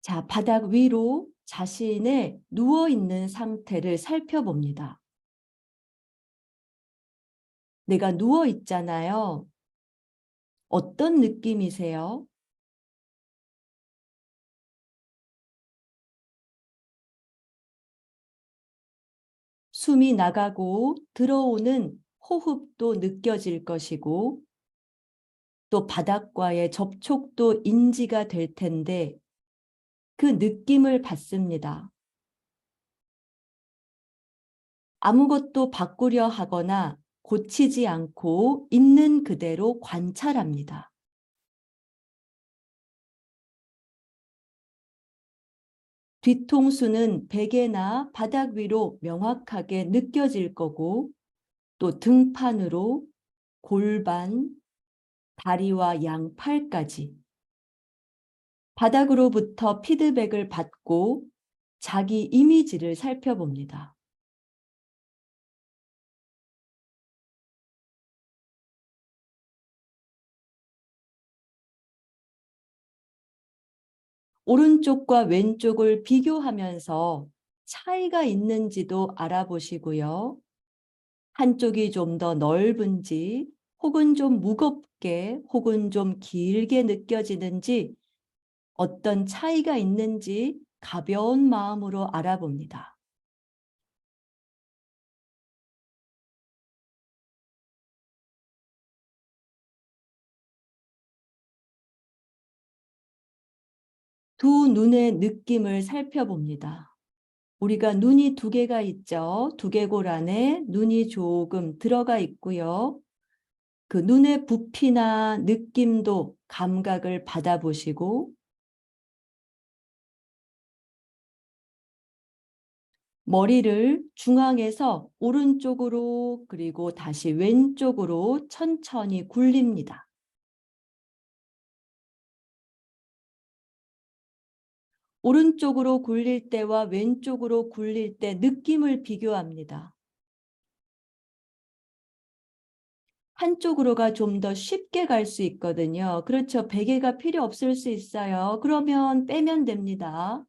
자, 바닥 위로 자신의 누워있는 상태를 살펴봅니다. 내가 누워있잖아요. 어떤 느낌이세요? 숨이 나가고 들어오는 호흡도 느껴질 것이고 또 바닥과의 접촉도 인지가 될 텐데 그 느낌을 받습니다. 아무것도 바꾸려 하거나 고치지 않고 있는 그대로 관찰합니다. 뒤통수는 베개나 바닥 위로 명확하게 느껴질 거고 또 등판으로 골반, 다리와 양팔까지 바닥으로부터 피드백을 받고 자기 이미지를 살펴봅니다. 오른쪽과 왼쪽을 비교하면서 차이가 있는지도 알아보시고요. 한쪽이 좀 더 넓은지 혹은 좀 무겁게 혹은 좀 길게 느껴지는지 어떤 차이가 있는지 가벼운 마음으로 알아봅니다. 두 눈의 느낌을 살펴봅니다. 우리가 눈이 두 개가 있죠. 두개골 안에 눈이 조금 들어가 있고요. 그 눈의 부피나 느낌도 감각을 받아보시고 머리를 중앙에서 오른쪽으로 그리고 다시 왼쪽으로 천천히 굴립니다. 오른쪽으로 굴릴 때와 왼쪽으로 굴릴 때 느낌을 비교합니다. 한쪽으로가 좀 더 쉽게 갈 수 있거든요. 그렇죠. 베개가 필요 없을 수 있어요. 그러면 빼면 됩니다.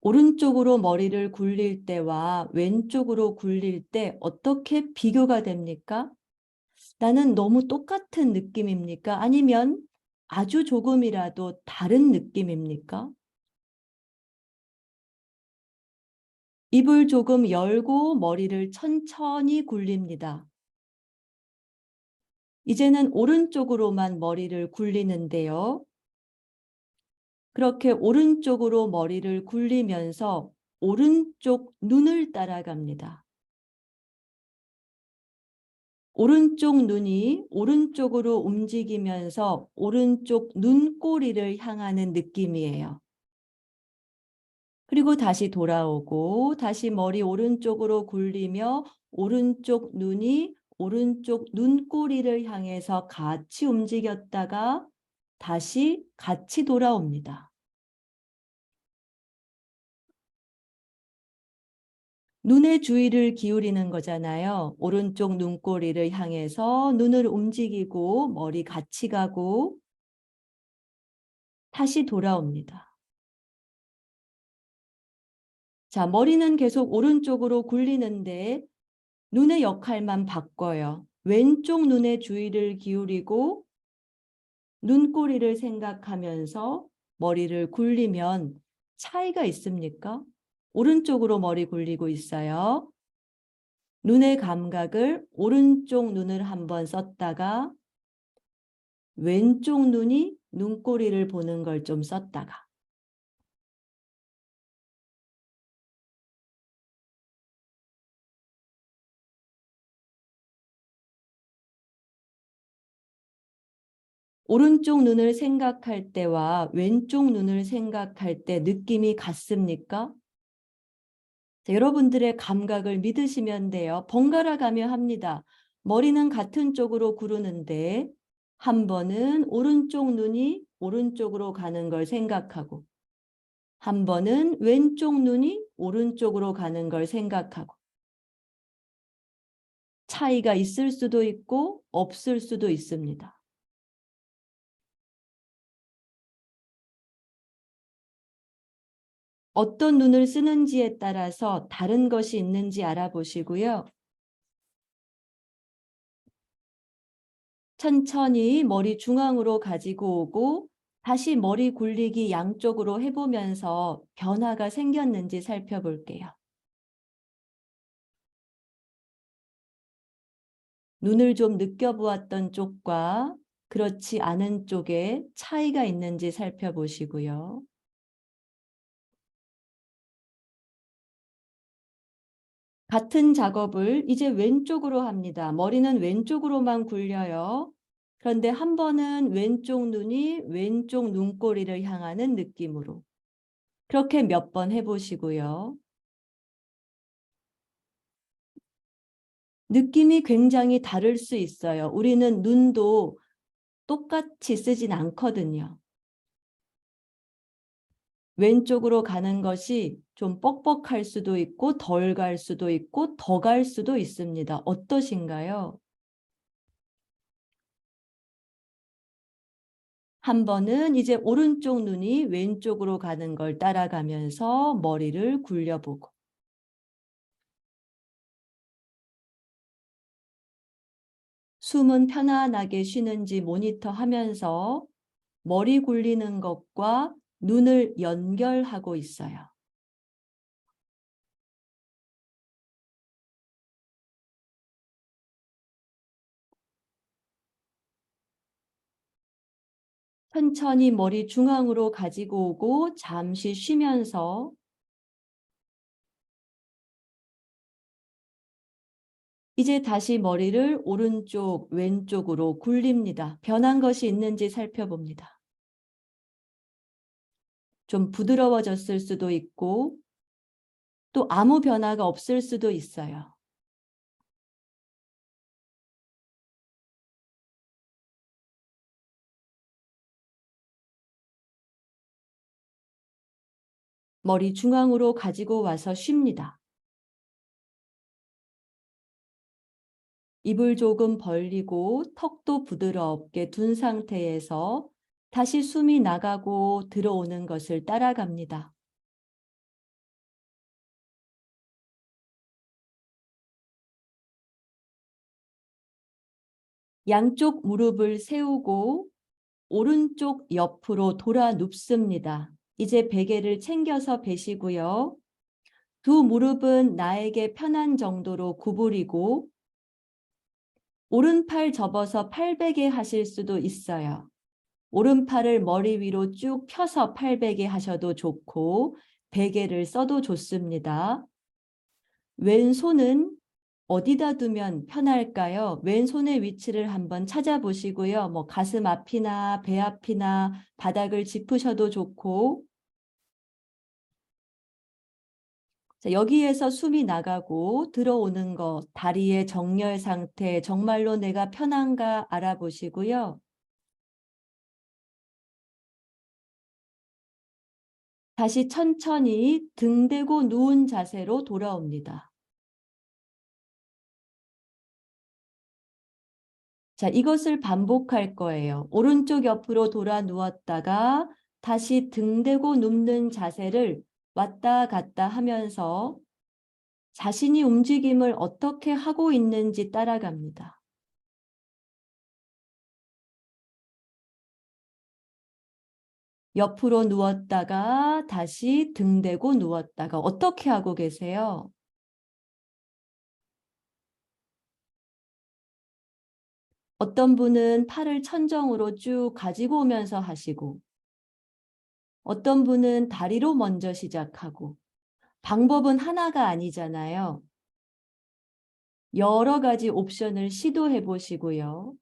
오른쪽으로 머리를 굴릴 때와 왼쪽으로 굴릴 때 어떻게 비교가 됩니까? 나는 너무 똑같은 느낌입니까? 아니면 아주 조금이라도 다른 느낌입니까? 입을 조금 열고 머리를 천천히 굴립니다. 이제는 오른쪽으로만 머리를 굴리는데요. 그렇게 오른쪽으로 머리를 굴리면서 오른쪽 눈을 따라갑니다. 오른쪽 눈이 오른쪽으로 움직이면서 오른쪽 눈꼬리를 향하는 느낌이에요. 그리고 다시 돌아오고 다시 머리 오른쪽으로 굴리며 오른쪽 눈이 오른쪽 눈꼬리를 향해서 같이 움직였다가 다시 같이 돌아옵니다. 눈의 주의를 기울이는 거잖아요. 오른쪽 눈꼬리를 향해서 눈을 움직이고 머리 같이 가고 다시 돌아옵니다. 자, 머리는 계속 오른쪽으로 굴리는데 눈의 역할만 바꿔요. 왼쪽 눈의 주의를 기울이고 눈꼬리를 생각하면서 머리를 굴리면 차이가 있습니까? 오른쪽으로 머리 굴리고 있어요. 눈의 감각을 오른쪽 눈을 한번 썼다가 왼쪽 눈이 눈꼬리를 보는 걸 좀 썼다가 오른쪽 눈을 생각할 때와 왼쪽 눈을 생각할 때 느낌이 같습니까? 자, 여러분들의 감각을 믿으시면 돼요. 번갈아 가며 합니다. 머리는 같은 쪽으로 구르는데 한 번은 오른쪽 눈이 오른쪽으로 가는 걸 생각하고 한 번은 왼쪽 눈이 오른쪽으로 가는 걸 생각하고 차이가 있을 수도 있고 없을 수도 있습니다. 어떤 눈을 쓰는지에 따라서 다른 것이 있는지 알아보시고요. 천천히 머리 중앙으로 가지고 오고 다시 머리 굴리기 양쪽으로 해보면서 변화가 생겼는지 살펴볼게요. 눈을 좀 느껴보았던 쪽과 그렇지 않은 쪽에 차이가 있는지 살펴보시고요. 같은 작업을 이제 왼쪽으로 합니다. 머리는 왼쪽으로만 굴려요. 그런데 한 번은 왼쪽 눈이 왼쪽 눈꼬리를 향하는 느낌으로. 그렇게 몇 번 해보시고요. 느낌이 굉장히 다를 수 있어요. 우리는 눈도 똑같이 쓰진 않거든요. 왼쪽으로 가는 것이 좀 뻑뻑할 수도 있고 덜 갈 수도 있고 더 갈 수도 있습니다. 어떠신가요? 한 번은 이제 오른쪽 눈이 왼쪽으로 가는 걸 따라가면서 머리를 굴려보고 숨은 편안하게 쉬는지 모니터하면서 머리 굴리는 것과 눈을 연결하고 있어요. 천천히 머리 중앙으로 가지고 오고 잠시 쉬면서 이제 다시 머리를 오른쪽, 왼쪽으로 굴립니다. 변한 것이 있는지 살펴봅니다. 좀 부드러워졌을 수도 있고 또 아무 변화가 없을 수도 있어요. 머리 중앙으로 가지고 와서 쉽니다. 입을 조금 벌리고 턱도 부드럽게 둔 상태에서 다시 숨이 나가고 들어오는 것을 따라갑니다. 양쪽 무릎을 세우고 오른쪽 옆으로 돌아 눕습니다. 이제 베개를 챙겨서 베시고요. 두 무릎은 나에게 편한 정도로 구부리고 오른팔 접어서 팔베개 하실 수도 있어요. 오른팔을 머리 위로 쭉 펴서 팔베개 하셔도 좋고 베개를 써도 좋습니다. 왼손은 어디다 두면 편할까요? 왼손의 위치를 한번 찾아보시고요. 가슴 앞이나 배 앞이나 바닥을 짚으셔도 좋고 자, 여기에서 숨이 나가고 들어오는 것, 다리의 정렬 상태, 정말로 내가 편한가 알아보시고요. 다시 천천히 등 대고 누운 자세로 돌아옵니다. 자, 이것을 반복할 거예요. 오른쪽 옆으로 돌아 누웠다가 다시 등 대고 눕는 자세를 왔다 갔다 하면서 자신이 움직임을 어떻게 하고 있는지 따라갑니다. 옆으로 누웠다가 다시 등 대고 누웠다가 어떻게 하고 계세요? 어떤 분은 팔을 천정으로 쭉 가지고 오면서 하시고 어떤 분은 다리로 먼저 시작하고 방법은 하나가 아니잖아요. 여러 가지 옵션을 시도해 보시고요.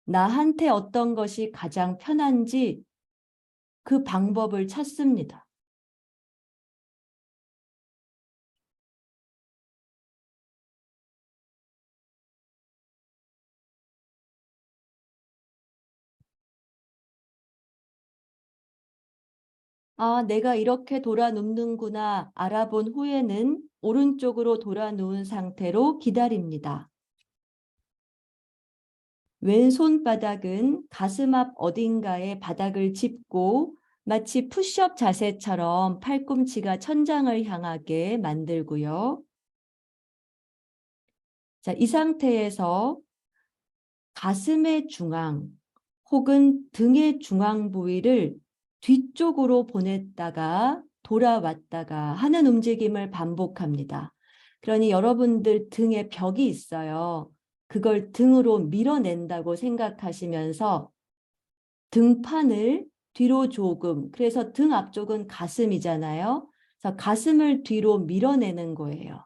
나한테 어떤 것이 가장 편한지 그 방법을 찾습니다. 아, 내가 이렇게 돌아 눕는구나 알아본 후에는 오른쪽으로 돌아 누운 상태로 기다립니다. 왼손바닥은 가슴 앞 어딘가에 바닥을 짚고 마치 푸시업 자세처럼 팔꿈치가 천장을 향하게 만들고요. 자, 이 상태에서 가슴의 중앙 혹은 등의 중앙 부위를 뒤쪽으로 보냈다가 돌아왔다가 하는 움직임을 반복합니다. 그러니 여러분들 등에 벽이 있어요. 그걸 등으로 밀어낸다고 생각하시면서 등판을 뒤로 조금, 그래서 등 앞쪽은 가슴이잖아요. 그래서 가슴을 뒤로 밀어내는 거예요.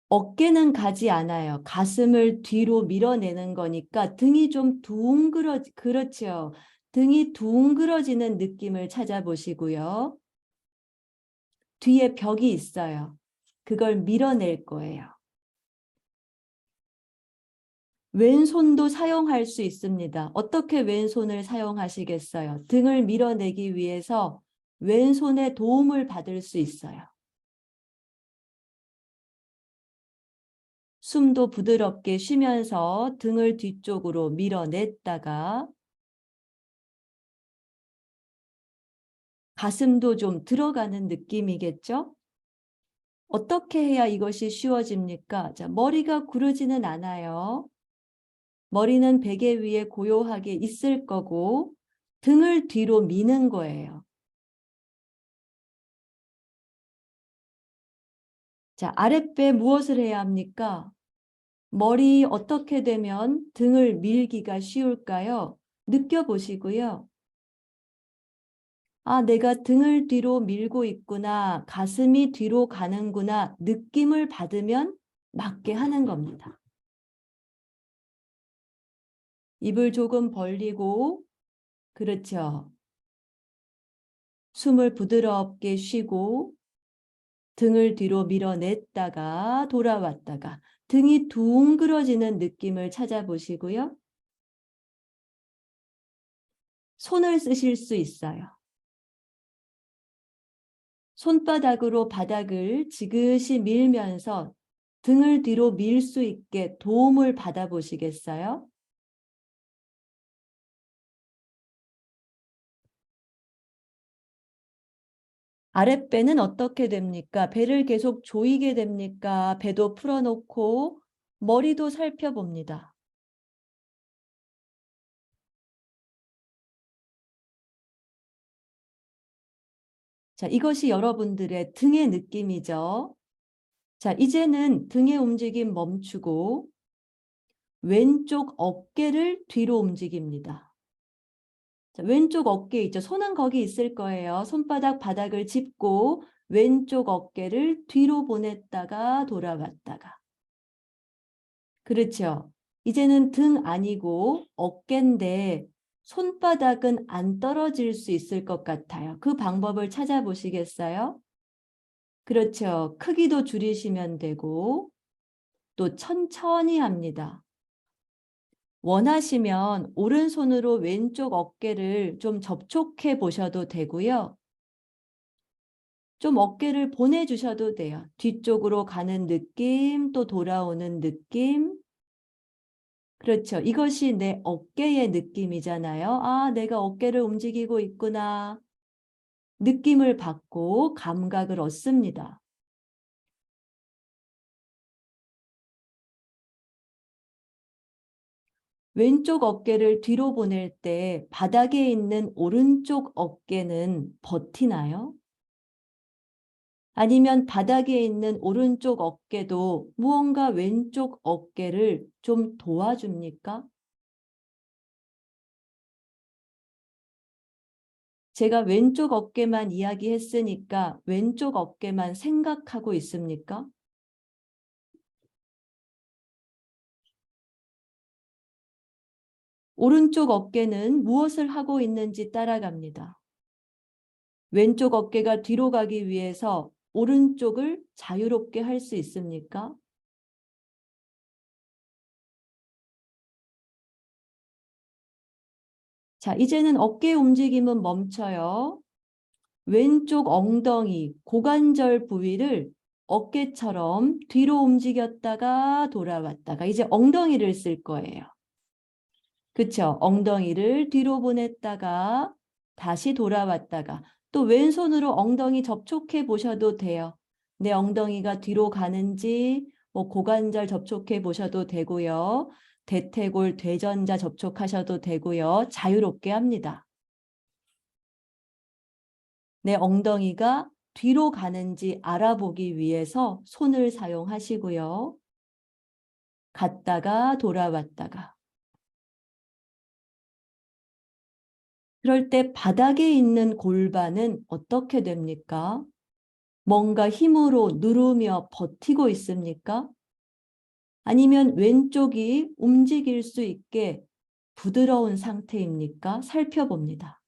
어깨는 가지 않아요. 가슴을 뒤로 밀어내는 거니까 등이 좀 그렇죠. 등이 둥그러지는 느낌을 찾아보시고요. 뒤에 벽이 있어요. 그걸 밀어낼 거예요. 왼손도 사용할 수 있습니다. 어떻게 왼손을 사용하시겠어요? 등을 밀어내기 위해서 왼손의 도움을 받을 수 있어요. 숨도 부드럽게 쉬면서 등을 뒤쪽으로 밀어냈다가 가슴도 좀 들어가는 느낌이겠죠? 어떻게 해야 이것이 쉬워집니까? 자, 머리가 구르지는 않아요. 머리는 베개 위에 고요하게 있을 거고 등을 뒤로 미는 거예요. 자, 아랫배 무엇을 해야 합니까? 머리 어떻게 되면 등을 밀기가 쉬울까요? 느껴보시고요. 아, 내가 등을 뒤로 밀고 있구나, 가슴이 뒤로 가는구나 느낌을 받으면 맞게 하는 겁니다. 입을 조금 벌리고, 그렇죠. 숨을 부드럽게 쉬고 등을 뒤로 밀어냈다가 돌아왔다가 등이 둥그러지는 느낌을 찾아보시고요. 손을 쓰실 수 있어요. 손바닥으로 바닥을 지그시 밀면서 등을 뒤로 밀 수 있게 도움을 받아보시겠어요? 아랫배는 어떻게 됩니까? 배를 계속 조이게 됩니까? 배도 풀어놓고 머리도 살펴봅니다. 자, 이것이 여러분들의 등의 느낌이죠. 자, 이제는 등의 움직임 멈추고 왼쪽 어깨를 뒤로 움직입니다. 자, 왼쪽 어깨 있죠. 손은 거기 있을 거예요. 손바닥 바닥을 짚고 왼쪽 어깨를 뒤로 보냈다가 돌아왔다가. 그렇죠. 이제는 등 아니고 어깨인데 손바닥은 안 떨어질 수 있을 것 같아요. 그 방법을 찾아보시겠어요? 그렇죠. 크기도 줄이시면 되고 또 천천히 합니다. 원하시면 오른손으로 왼쪽 어깨를 좀 접촉해 보셔도 되고요. 좀 어깨를 보내주셔도 돼요. 뒤쪽으로 가는 느낌, 또 돌아오는 느낌. 그렇죠. 이것이 내 어깨의 느낌이잖아요. 아, 내가 어깨를 움직이고 있구나. 느낌을 받고 감각을 얻습니다. 왼쪽 어깨를 뒤로 보낼 때 바닥에 있는 오른쪽 어깨는 버티나요? 아니면 바닥에 있는 오른쪽 어깨도 무언가 왼쪽 어깨를 좀 도와줍니까? 제가 왼쪽 어깨만 이야기했으니까 왼쪽 어깨만 생각하고 있습니까? 오른쪽 어깨는 무엇을 하고 있는지 따라갑니다. 왼쪽 어깨가 뒤로 가기 위해서 오른쪽을 자유롭게 할 수 있습니까? 자, 이제는 어깨 움직임은 멈춰요. 왼쪽 엉덩이, 고관절 부위를 어깨처럼 뒤로 움직였다가 돌아왔다가 이제 엉덩이를 쓸 거예요. 그쵸? 엉덩이를 뒤로 보냈다가 다시 돌아왔다가 또 왼손으로 엉덩이 접촉해 보셔도 돼요. 내 엉덩이가 뒤로 가는지 뭐 고관절 접촉해 보셔도 되고요. 대퇴골, 대전자 접촉하셔도 되고요. 자유롭게 합니다. 내 엉덩이가 뒤로 가는지 알아보기 위해서 손을 사용하시고요. 갔다가 돌아왔다가. 그럴 때 바닥에 있는 골반은 어떻게 됩니까? 뭔가 힘으로 누르며 버티고 있습니까? 아니면 왼쪽이 움직일 수 있게 부드러운 상태입니까? 살펴봅니다.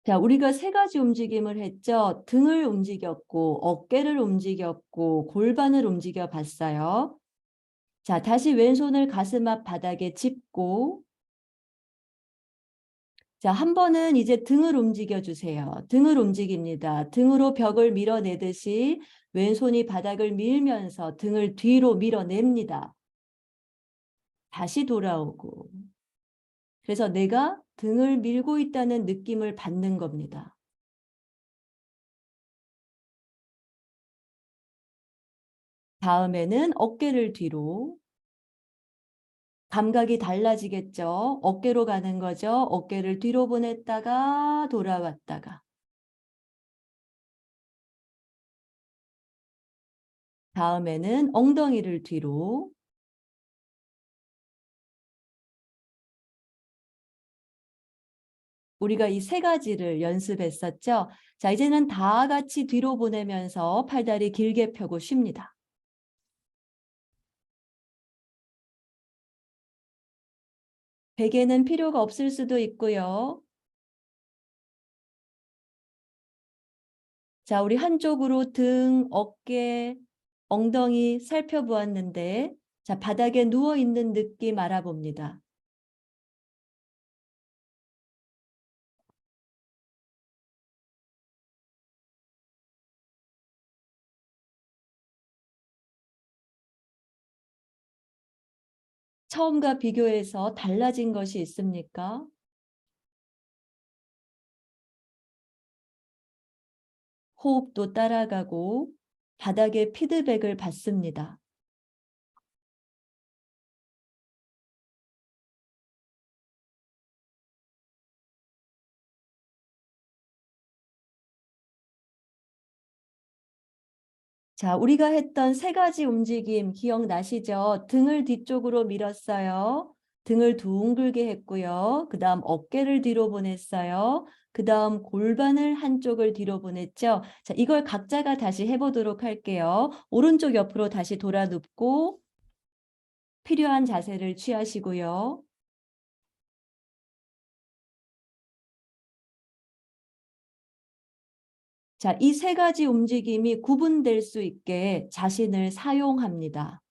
자, 우리가 세 가지 움직임을 했죠. 등을 움직였고, 어깨를 움직였고, 골반을 움직여 봤어요. 자, 다시 왼손을 가슴 앞 바닥에 짚고, 자, 한 번은 이제 등을 움직여 주세요. 등을 움직입니다. 등으로 벽을 밀어내듯이 왼손이 바닥을 밀면서 등을 뒤로 밀어냅니다. 다시 돌아오고. 그래서 내가 등을 밀고 있다는 느낌을 받는 겁니다. 다음에는 어깨를 뒤로. 감각이 달라지겠죠. 어깨로 가는 거죠. 어깨를 뒤로 보냈다가 돌아왔다가. 다음에는 엉덩이를 뒤로. 우리가 이 세 가지를 연습했었죠. 자, 이제는 다 같이 뒤로 보내면서 팔다리 길게 펴고 쉽니다. 베개는 필요가 없을 수도 있고요. 자, 우리 한쪽으로 등, 어깨, 엉덩이 살펴보았는데, 자, 바닥에 누워 있는 느낌 알아봅니다. 처음과 비교해서 달라진 것이 있습니까? 호흡도 따라가고 바닥에 피드백을 받습니다. 자, 우리가 했던 세 가지 움직임 기억나시죠? 등을 뒤쪽으로 밀었어요. 등을 둥글게 했고요. 그 다음 어깨를 뒤로 보냈어요. 그 다음 골반을 한쪽을 뒤로 보냈죠. 자, 이걸 각자가 다시 해보도록 할게요. 오른쪽 옆으로 다시 돌아 눕고 필요한 자세를 취하시고요. 자, 이 세 가지 움직임이 구분될 수 있게 자신을 사용합니다.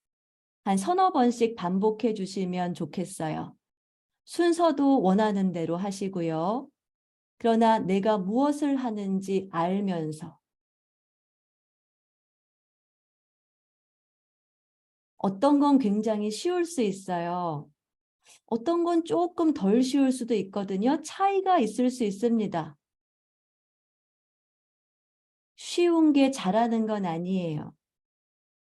한 서너 번씩 반복해 주시면 좋겠어요. 순서도 원하는 대로 하시고요. 그러나 내가 무엇을 하는지 알면서 어떤 건 굉장히 쉬울 수 있어요. 어떤 건 조금 덜 쉬울 수도 있거든요. 차이가 있을 수 있습니다. 쉬운 게 잘하는 건 아니에요.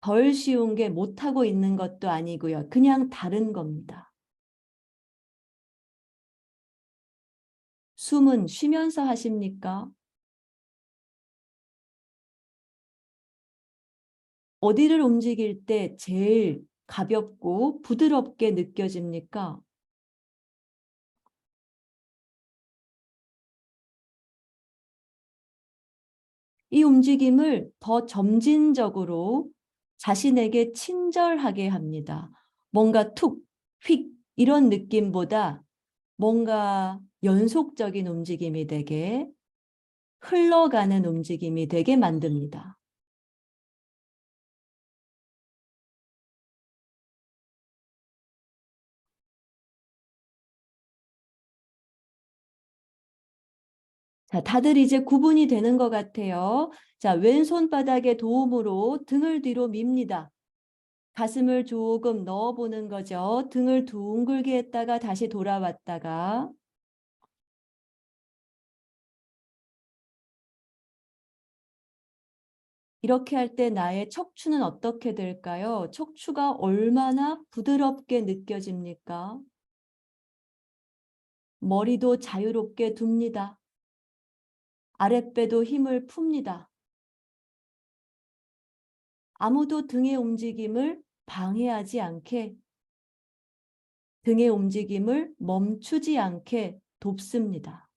덜 쉬운 게 못하고 있는 것도 아니고요. 그냥 다른 겁니다. 숨은 쉬면서 하십니까? 어디를 움직일 때 제일 가볍고 부드럽게 느껴집니까? 이 움직임을 더 점진적으로 자신에게 친절하게 합니다. 뭔가 툭, 휙 이런 느낌보다 뭔가 연속적인 움직임이 되게 흘러가는 움직임이 되게 만듭니다. 자, 다들 이제 구분이 되는 것 같아요. 자, 왼손바닥의 도움으로 등을 뒤로 밉니다. 가슴을 조금 넣어보는 거죠. 등을 둥글게 했다가 다시 돌아왔다가. 이렇게 할 때 나의 척추는 어떻게 될까요? 척추가 얼마나 부드럽게 느껴집니까? 머리도 자유롭게 둡니다. 아랫배도 힘을 풉니다. 아무도 등의 움직임을 방해하지 않게, 등의 움직임을 멈추지 않게 돕습니다.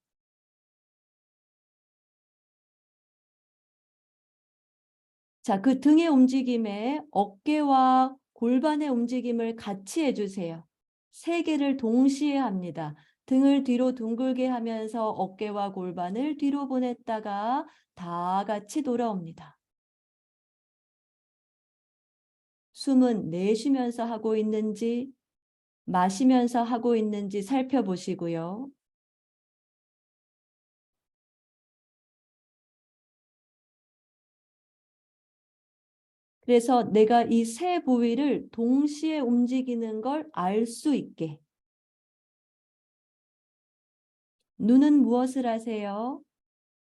자, 그 등의 움직임에 어깨와 골반의 움직임을 같이 해주세요. 세 개를 동시에 합니다. 등을 뒤로 둥글게 하면서 어깨와 골반을 뒤로 보냈다가 다 같이 돌아옵니다. 숨은 내쉬면서 하고 있는지 마시면서 하고 있는지 살펴보시고요. 그래서 내가 이 세 부위를 동시에 움직이는 걸 알 수 있게. 눈은 무엇을 하세요?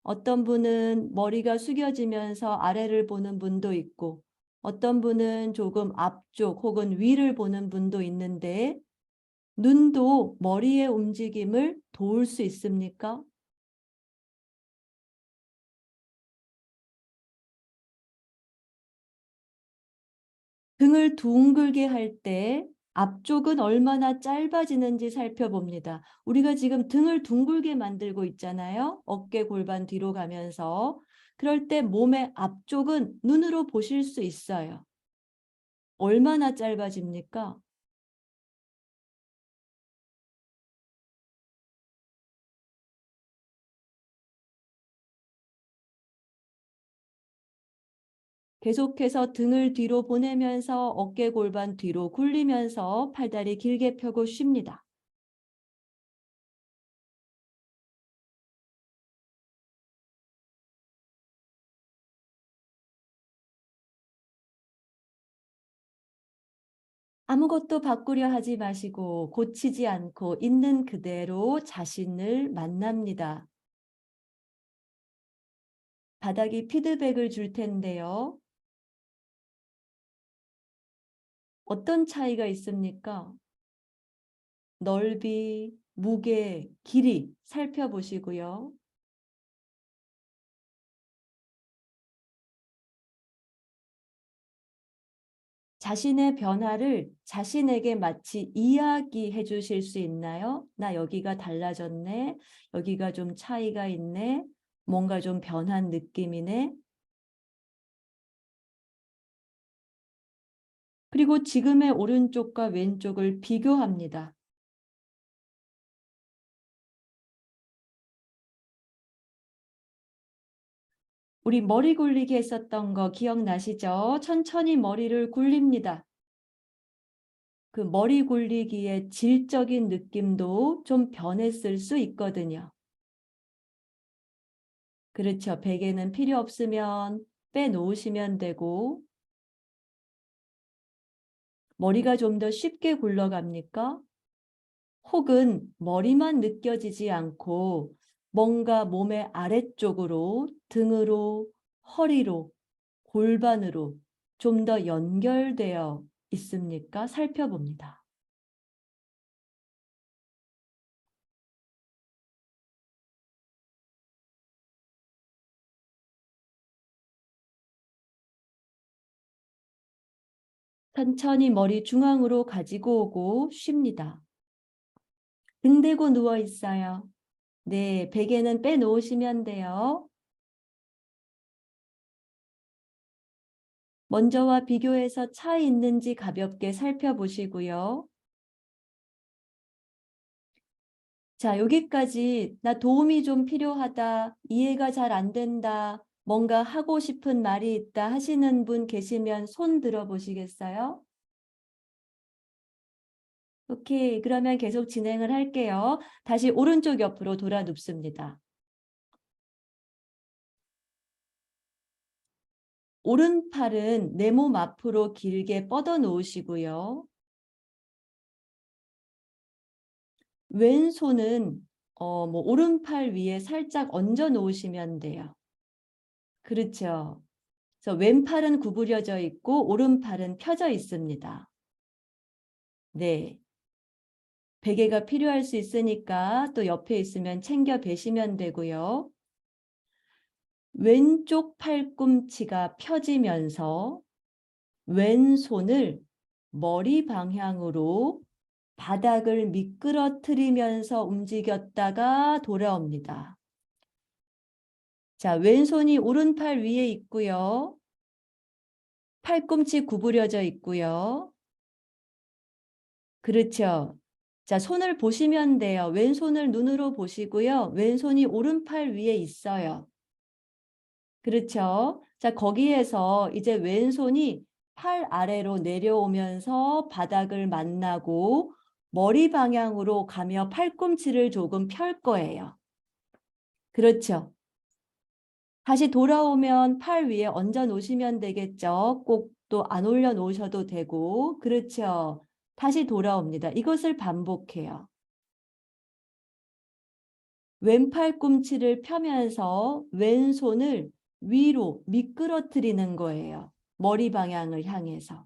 어떤 분은 머리가 숙여지면서 아래를 보는 분도 있고, 어떤 분은 조금 앞쪽 혹은 위를 보는 분도 있는데, 눈도 머리의 움직임을 도울 수 있습니까? 등을 둥글게 할 때 앞쪽은 얼마나 짧아지는지 살펴봅니다. 우리가 지금 등을 둥글게 만들고 있잖아요. 어깨 골반 뒤로 가면서. 그럴 때 몸의 앞쪽은 눈으로 보실 수 있어요. 얼마나 짧아집니까? 계속해서 등을 뒤로 보내면서 어깨 골반 뒤로 굴리면서 팔다리 길게 펴고 쉽니다. 아무것도 바꾸려 하지 마시고 고치지 않고 있는 그대로 자신을 만납니다. 바닥이 피드백을 줄 텐데요. 어떤 차이가 있습니까? 넓이, 무게, 길이 살펴보시고요. 자신의 변화를 자신에게 마치 이야기해 주실 수 있나요? 나 여기가 달라졌네. 여기가 좀 차이가 있네. 뭔가 좀 변한 느낌이네. 그리고 지금의 오른쪽과 왼쪽을 비교합니다. 우리 머리 굴리기 했었던 거 기억나시죠? 천천히 머리를 굴립니다. 그 머리 굴리기의 질적인 느낌도 좀 변했을 수 있거든요. 그렇죠. 베개는 필요 없으면 빼놓으시면 되고, 머리가 좀 더 쉽게 굴러갑니까? 혹은 머리만 느껴지지 않고 뭔가 몸의 아래쪽으로, 등으로, 허리로, 골반으로 좀 더 연결되어 있습니까? 살펴봅니다. 천천히 머리 중앙으로 가지고 오고 쉽니다. 등 대고 누워 있어요. 네, 베개는 빼놓으시면 돼요. 먼저와 비교해서 차이 있는지 가볍게 살펴보시고요. 자, 여기까지 나 도움이 좀 필요하다, 이해가 잘 안 된다, 뭔가 하고 싶은 말이 있다 하시는 분 계시면 손 들어보시겠어요? 오케이, 그러면 계속 진행을 할게요. 다시 오른쪽 옆으로 돌아 눕습니다. 오른팔은 내 몸 앞으로 길게 뻗어 놓으시고요. 왼손은 오른팔 위에 살짝 얹어 놓으시면 돼요. 그렇죠. 그래서 왼팔은 구부려져 있고 오른팔은 펴져 있습니다. 네. 베개가 필요할 수 있으니까 또 옆에 있으면 챙겨 베시면 되고요. 왼쪽 팔꿈치가 펴지면서 왼손을 머리 방향으로 바닥을 미끄러뜨리면서 움직였다가 돌아옵니다. 자, 왼손이 오른팔 위에 있고요. 팔꿈치 구부려져 있고요. 그렇죠. 자, 손을 보시면 돼요. 왼손을 눈으로 보시고요. 왼손이 오른팔 위에 있어요. 그렇죠. 자, 거기에서 이제 왼손이 팔 아래로 내려오면서 바닥을 만나고 머리 방향으로 가며 팔꿈치를 조금 펼 거예요. 그렇죠. 다시 돌아오면 팔 위에 얹어 놓으시면 되겠죠. 꼭 또 안 올려 놓으셔도 되고. 그렇죠. 다시 돌아옵니다. 이것을 반복해요. 왼팔 꿈치를 펴면서 왼손을 위로 미끄러뜨리는 거예요. 머리 방향을 향해서.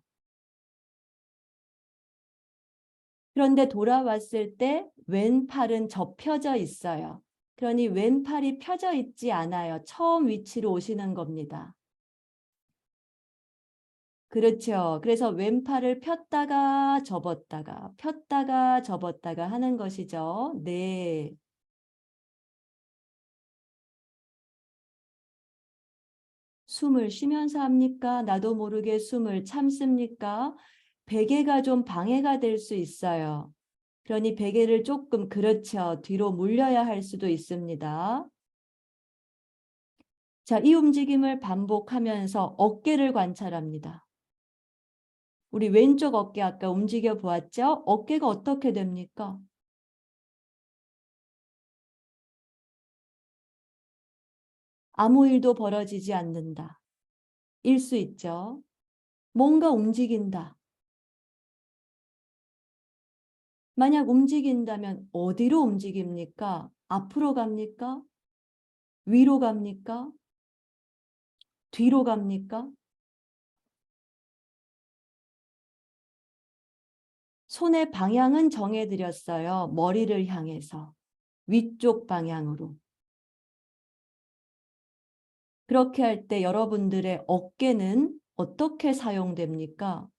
그런데 돌아왔을 때 왼팔은 접혀져 있어요. 그러니 왼팔이 펴져 있지 않아요. 처음 위치로 오시는 겁니다. 그렇죠. 그래서 왼팔을 폈다가 접었다가 하는 것이죠. 네. 숨을 쉬면서 합니까? 나도 모르게 숨을 참습니까? 베개가 좀 방해가 될 수 있어요. 그러니 베개를 조금 그렇죠. 뒤로 물려야 할 수도 있습니다. 자, 이 움직임을 반복하면서 어깨를 관찰합니다. 우리 왼쪽 어깨 아까 움직여 보았죠? 어깨가 어떻게 됩니까? 아무 일도 벌어지지 않는다. 일 수 있죠. 뭔가 움직인다. 만약 움직인다면 어디로 움직입니까? 앞으로 갑니까? 위로 갑니까? 뒤로 갑니까? 손의 방향은 정해드렸어요. 머리를 향해서. 위쪽 방향으로. 그렇게 할 때 여러분들의 어깨는 어떻게 사용됩니까?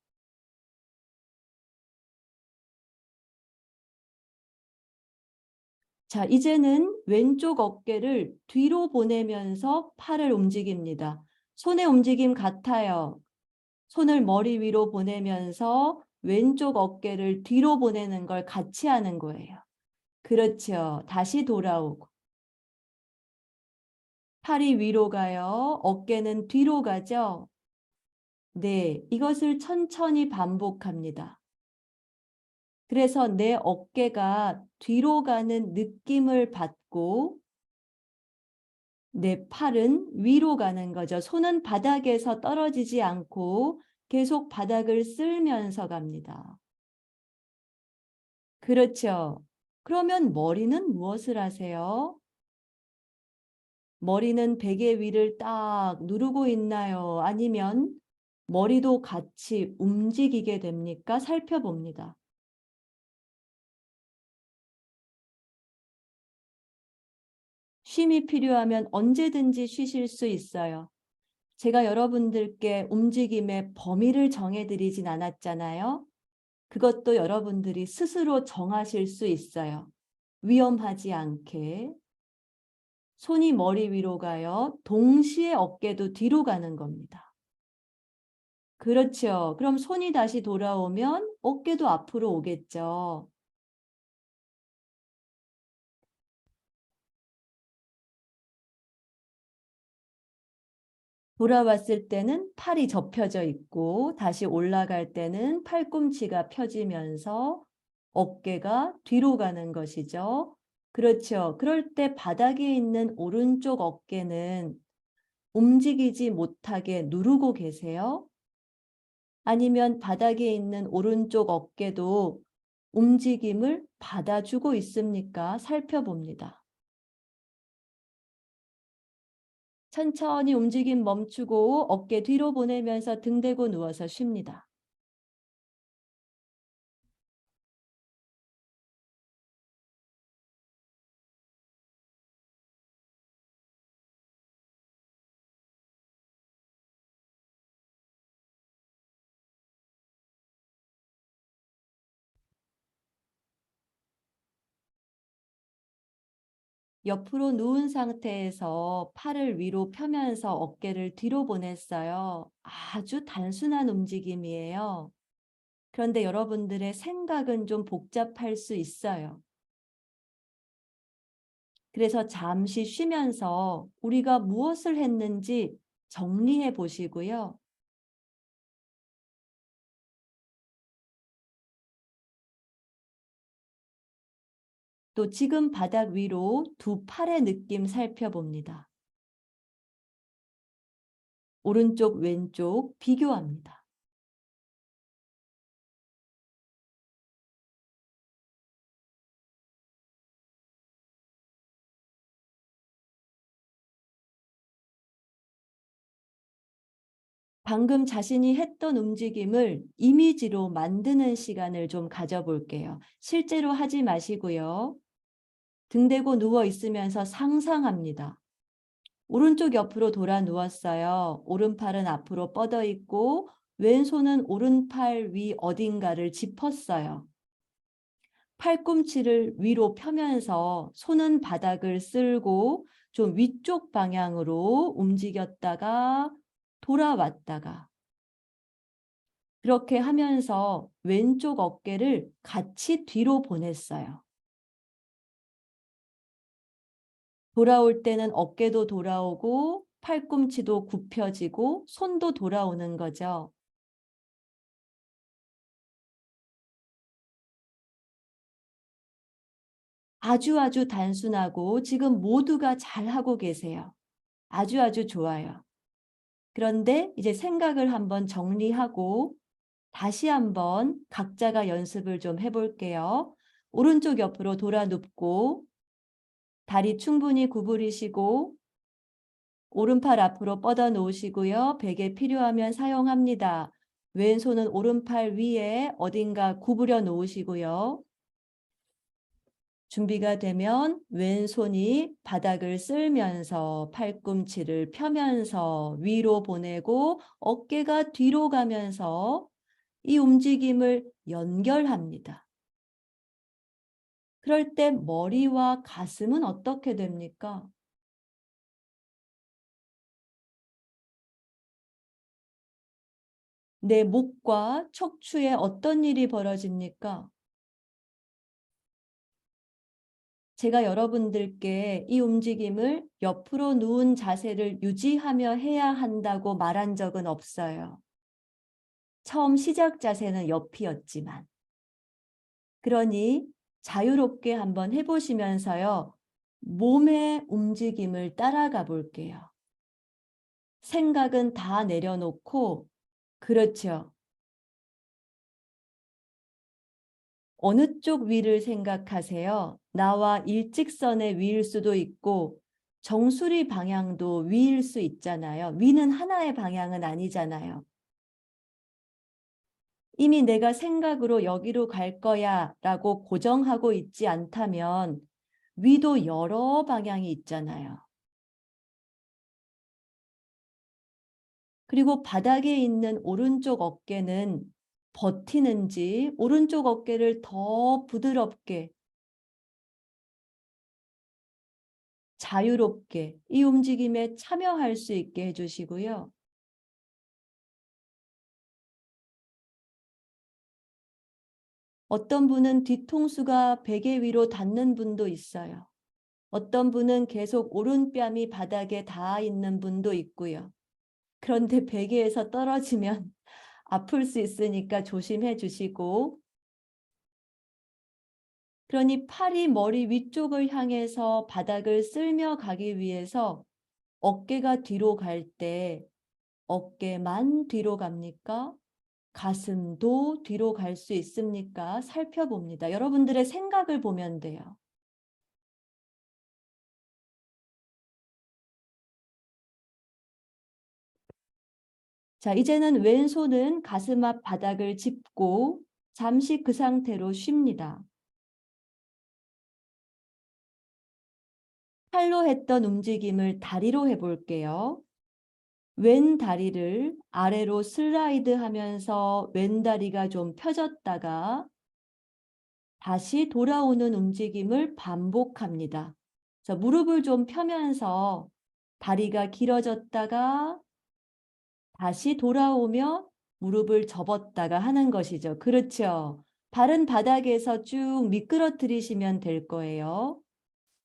자, 이제는 왼쪽 어깨를 뒤로 보내면서 팔을 움직입니다. 손의 움직임 같아요. 손을 머리 위로 보내면서 왼쪽 어깨를 뒤로 보내는 걸 같이 하는 거예요. 그렇죠. 다시 돌아오고. 팔이 위로 가요. 어깨는 뒤로 가죠. 네, 이것을 천천히 반복합니다. 그래서 내 어깨가 뒤로 가는 느낌을 받고 내 팔은 위로 가는 거죠. 손은 바닥에서 떨어지지 않고 계속 바닥을 쓸면서 갑니다. 그렇죠. 그러면 머리는 무엇을 하세요? 머리는 베개 위를 딱 누르고 있나요? 아니면 머리도 같이 움직이게 됩니까? 살펴봅니다. 쉼이 필요하면 언제든지 쉬실 수 있어요. 제가 여러분들께 움직임의 범위를 정해드리진 않았잖아요. 그것도 여러분들이 스스로 정하실 수 있어요. 위험하지 않게. 손이 머리 위로 가요. 동시에 어깨도 뒤로 가는 겁니다. 그렇죠. 그럼 손이 다시 돌아오면 어깨도 앞으로 오겠죠. 돌아왔을 때는 팔이 접혀져 있고 다시 올라갈 때는 팔꿈치가 펴지면서 어깨가 뒤로 가는 것이죠. 그렇죠. 그럴 때 바닥에 있는 오른쪽 어깨는 움직이지 못하게 누르고 계세요? 아니면 바닥에 있는 오른쪽 어깨도 움직임을 받아주고 있습니까? 살펴봅니다. 천천히 움직임 멈추고 어깨 뒤로 보내면서 등 대고 누워서 쉽니다. 옆으로 누운 상태에서 팔을 위로 펴면서 어깨를 뒤로 보냈어요. 아주 단순한 움직임이에요. 그런데 여러분들의 생각은 좀 복잡할 수 있어요. 그래서 잠시 쉬면서 우리가 무엇을 했는지 정리해 보시고요. 또 지금 바닥 위로 두 팔의 느낌 살펴봅니다. 오른쪽, 왼쪽 비교합니다. 방금 자신이 했던 움직임을 이미지로 만드는 시간을 좀 가져볼게요. 실제로 하지 마시고요. 등 대고 누워 있으면서 상상합니다. 오른쪽 옆으로 돌아 누웠어요. 오른팔은 앞으로 뻗어 있고 왼손은 오른팔 위 어딘가를 짚었어요. 팔꿈치를 위로 펴면서 손은 바닥을 쓸고 좀 위쪽 방향으로 움직였다가 돌아왔다가 그렇게 하면서 왼쪽 어깨를 같이 뒤로 보냈어요. 돌아올 때는 어깨도 돌아오고 팔꿈치도 굽혀지고 손도 돌아오는 거죠. 아주 단순하고 지금 모두가 잘하고 계세요. 아주 좋아요. 그런데 이제 생각을 한번 정리하고 다시 한번 각자가 연습을 좀 해볼게요. 오른쪽 옆으로 돌아 눕고 다리 충분히 구부리시고 오른팔 앞으로 뻗어 놓으시고요. 베개 필요하면 사용합니다. 왼손은 오른팔 위에 어딘가 구부려 놓으시고요. 준비가 되면 왼손이 바닥을 쓸면서 팔꿈치를 펴면서 위로 보내고 어깨가 뒤로 가면서 이 움직임을 연결합니다. 그럴 때 머리와 가슴은 어떻게 됩니까? 내 목과 척추에 어떤 일이 벌어집니까? 제가 여러분들께 이 움직임을 옆으로 누운 자세를 유지하며 해야 한다고 말한 적은 없어요. 처음 시작 자세는 옆이었지만. 그러니 자유롭게 한번 해보시면서요. 몸의 움직임을 따라가 볼게요. 생각은 다 내려놓고, 그렇죠. 어느 쪽 위를 생각하세요? 나와 일직선의 위일 수도 있고 정수리 방향도 위일 수 있잖아요. 위는 하나의 방향은 아니잖아요. 이미 내가 생각으로 여기로 갈 거야 라고 고정하고 있지 않다면 위도 여러 방향이 있잖아요. 그리고 바닥에 있는 오른쪽 어깨는 버티는지 오른쪽 어깨를 더 부드럽게 자유롭게 이 움직임에 참여할 수 있게 해주시고요. 어떤 분은 뒤통수가 베개 위로 닿는 분도 있어요. 어떤 분은 계속 오른뺨이 바닥에 닿아 있는 분도 있고요. 그런데 베개에서 떨어지면 아플 수 있으니까 조심해 주시고, 그러니 팔이 머리 위쪽을 향해서 바닥을 쓸며 가기 위해서 어깨가 뒤로 갈 때 어깨만 뒤로 갑니까? 가슴도 뒤로 갈 수 있습니까? 살펴봅니다. 여러분들의 생각을 보면 돼요. 자, 이제는 왼손은 가슴 앞 바닥을 짚고 잠시 그 상태로 쉽니다. 팔로 했던 움직임을 다리로 해볼게요. 왼 다리를 아래로 슬라이드 하면서 왼 다리가 좀 펴졌다가 다시 돌아오는 움직임을 반복합니다. 그래서 무릎을 좀 펴면서 다리가 길어졌다가 다시 돌아오며 무릎을 접었다가 하는 것이죠. 그렇죠. 발은 바닥에서 쭉 미끄러뜨리시면 될 거예요.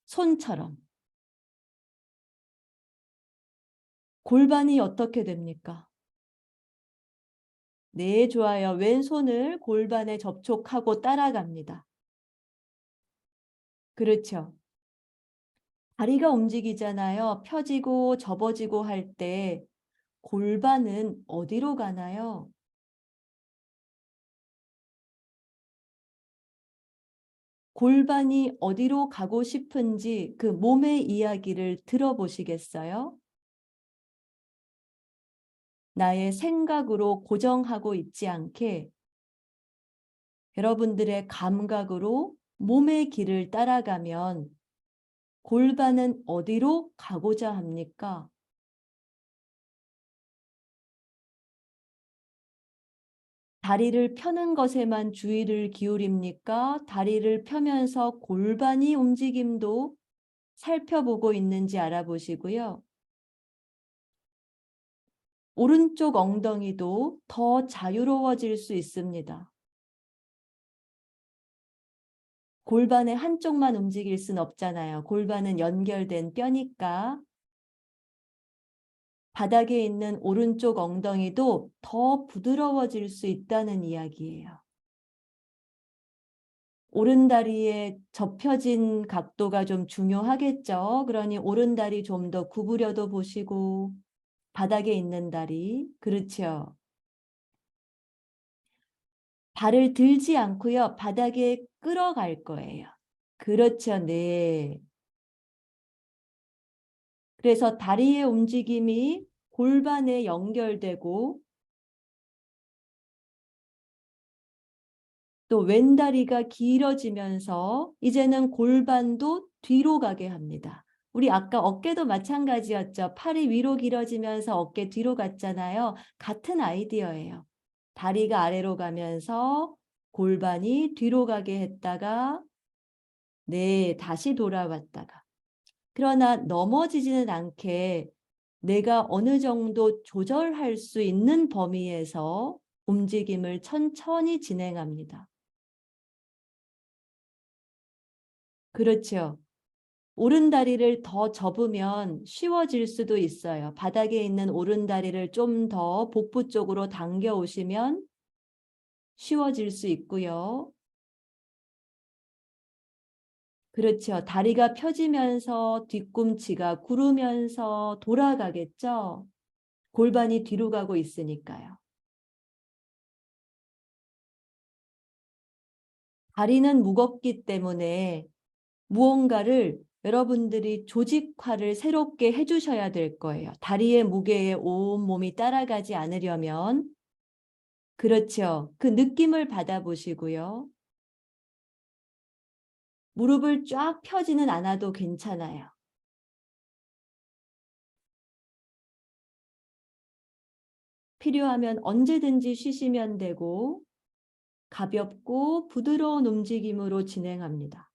손처럼. 골반이 어떻게 됩니까? 네, 좋아요. 왼손을 골반에 접촉하고 따라갑니다. 그렇죠. 다리가 움직이잖아요. 펴지고 접어지고 할 때 골반은 어디로 가나요? 골반이 어디로 가고 싶은지 그 몸의 이야기를 들어보시겠어요? 나의 생각으로 고정하고 있지 않게 여러분들의 감각으로 몸의 길을 따라가면 골반은 어디로 가고자 합니까? 다리를 펴는 것에만 주의를 기울입니까? 다리를 펴면서 골반이 움직임도 살펴보고 있는지 알아보시고요. 오른쪽 엉덩이도 더 자유로워질 수 있습니다. 골반의 한쪽만 움직일 순 없잖아요. 골반은 연결된 뼈니까 바닥에 있는 오른쪽 엉덩이도 더 부드러워질 수 있다는 이야기예요. 오른다리의 접혀진 각도가 좀 중요하겠죠. 그러니 오른다리 좀 더 구부려도 보시고 바닥에 있는 다리, 그렇죠. 발을 들지 않고요. 바닥에 끌어갈 거예요. 그렇죠. 네. 그래서 다리의 움직임이 골반에 연결되고 또 왼다리가 길어지면서 이제는 골반도 뒤로 가게 합니다. 우리 아까 어깨도 마찬가지였죠. 팔이 위로 길어지면서 어깨 뒤로 갔잖아요. 같은 아이디어예요. 다리가 아래로 가면서 골반이 뒤로 가게 했다가 네, 다시 돌아왔다가 그러나 넘어지지는 않게 내가 어느 정도 조절할 수 있는 범위에서 움직임을 천천히 진행합니다. 그렇죠. 오른다리를 더 접으면 쉬워질 수도 있어요. 바닥에 있는 오른다리를 좀 더 복부 쪽으로 당겨 오시면 쉬워질 수 있고요. 그렇죠. 다리가 펴지면서 뒤꿈치가 구르면서 돌아가겠죠. 골반이 뒤로 가고 있으니까요. 다리는 무겁기 때문에 무언가를 여러분들이 조직화를 새롭게 해주셔야 될 거예요. 다리의 무게에 온 몸이 따라가지 않으려면 그렇죠. 그 느낌을 받아보시고요. 무릎을 쫙 펴지는 않아도 괜찮아요. 필요하면 언제든지 쉬시면 되고 가볍고 부드러운 움직임으로 진행합니다.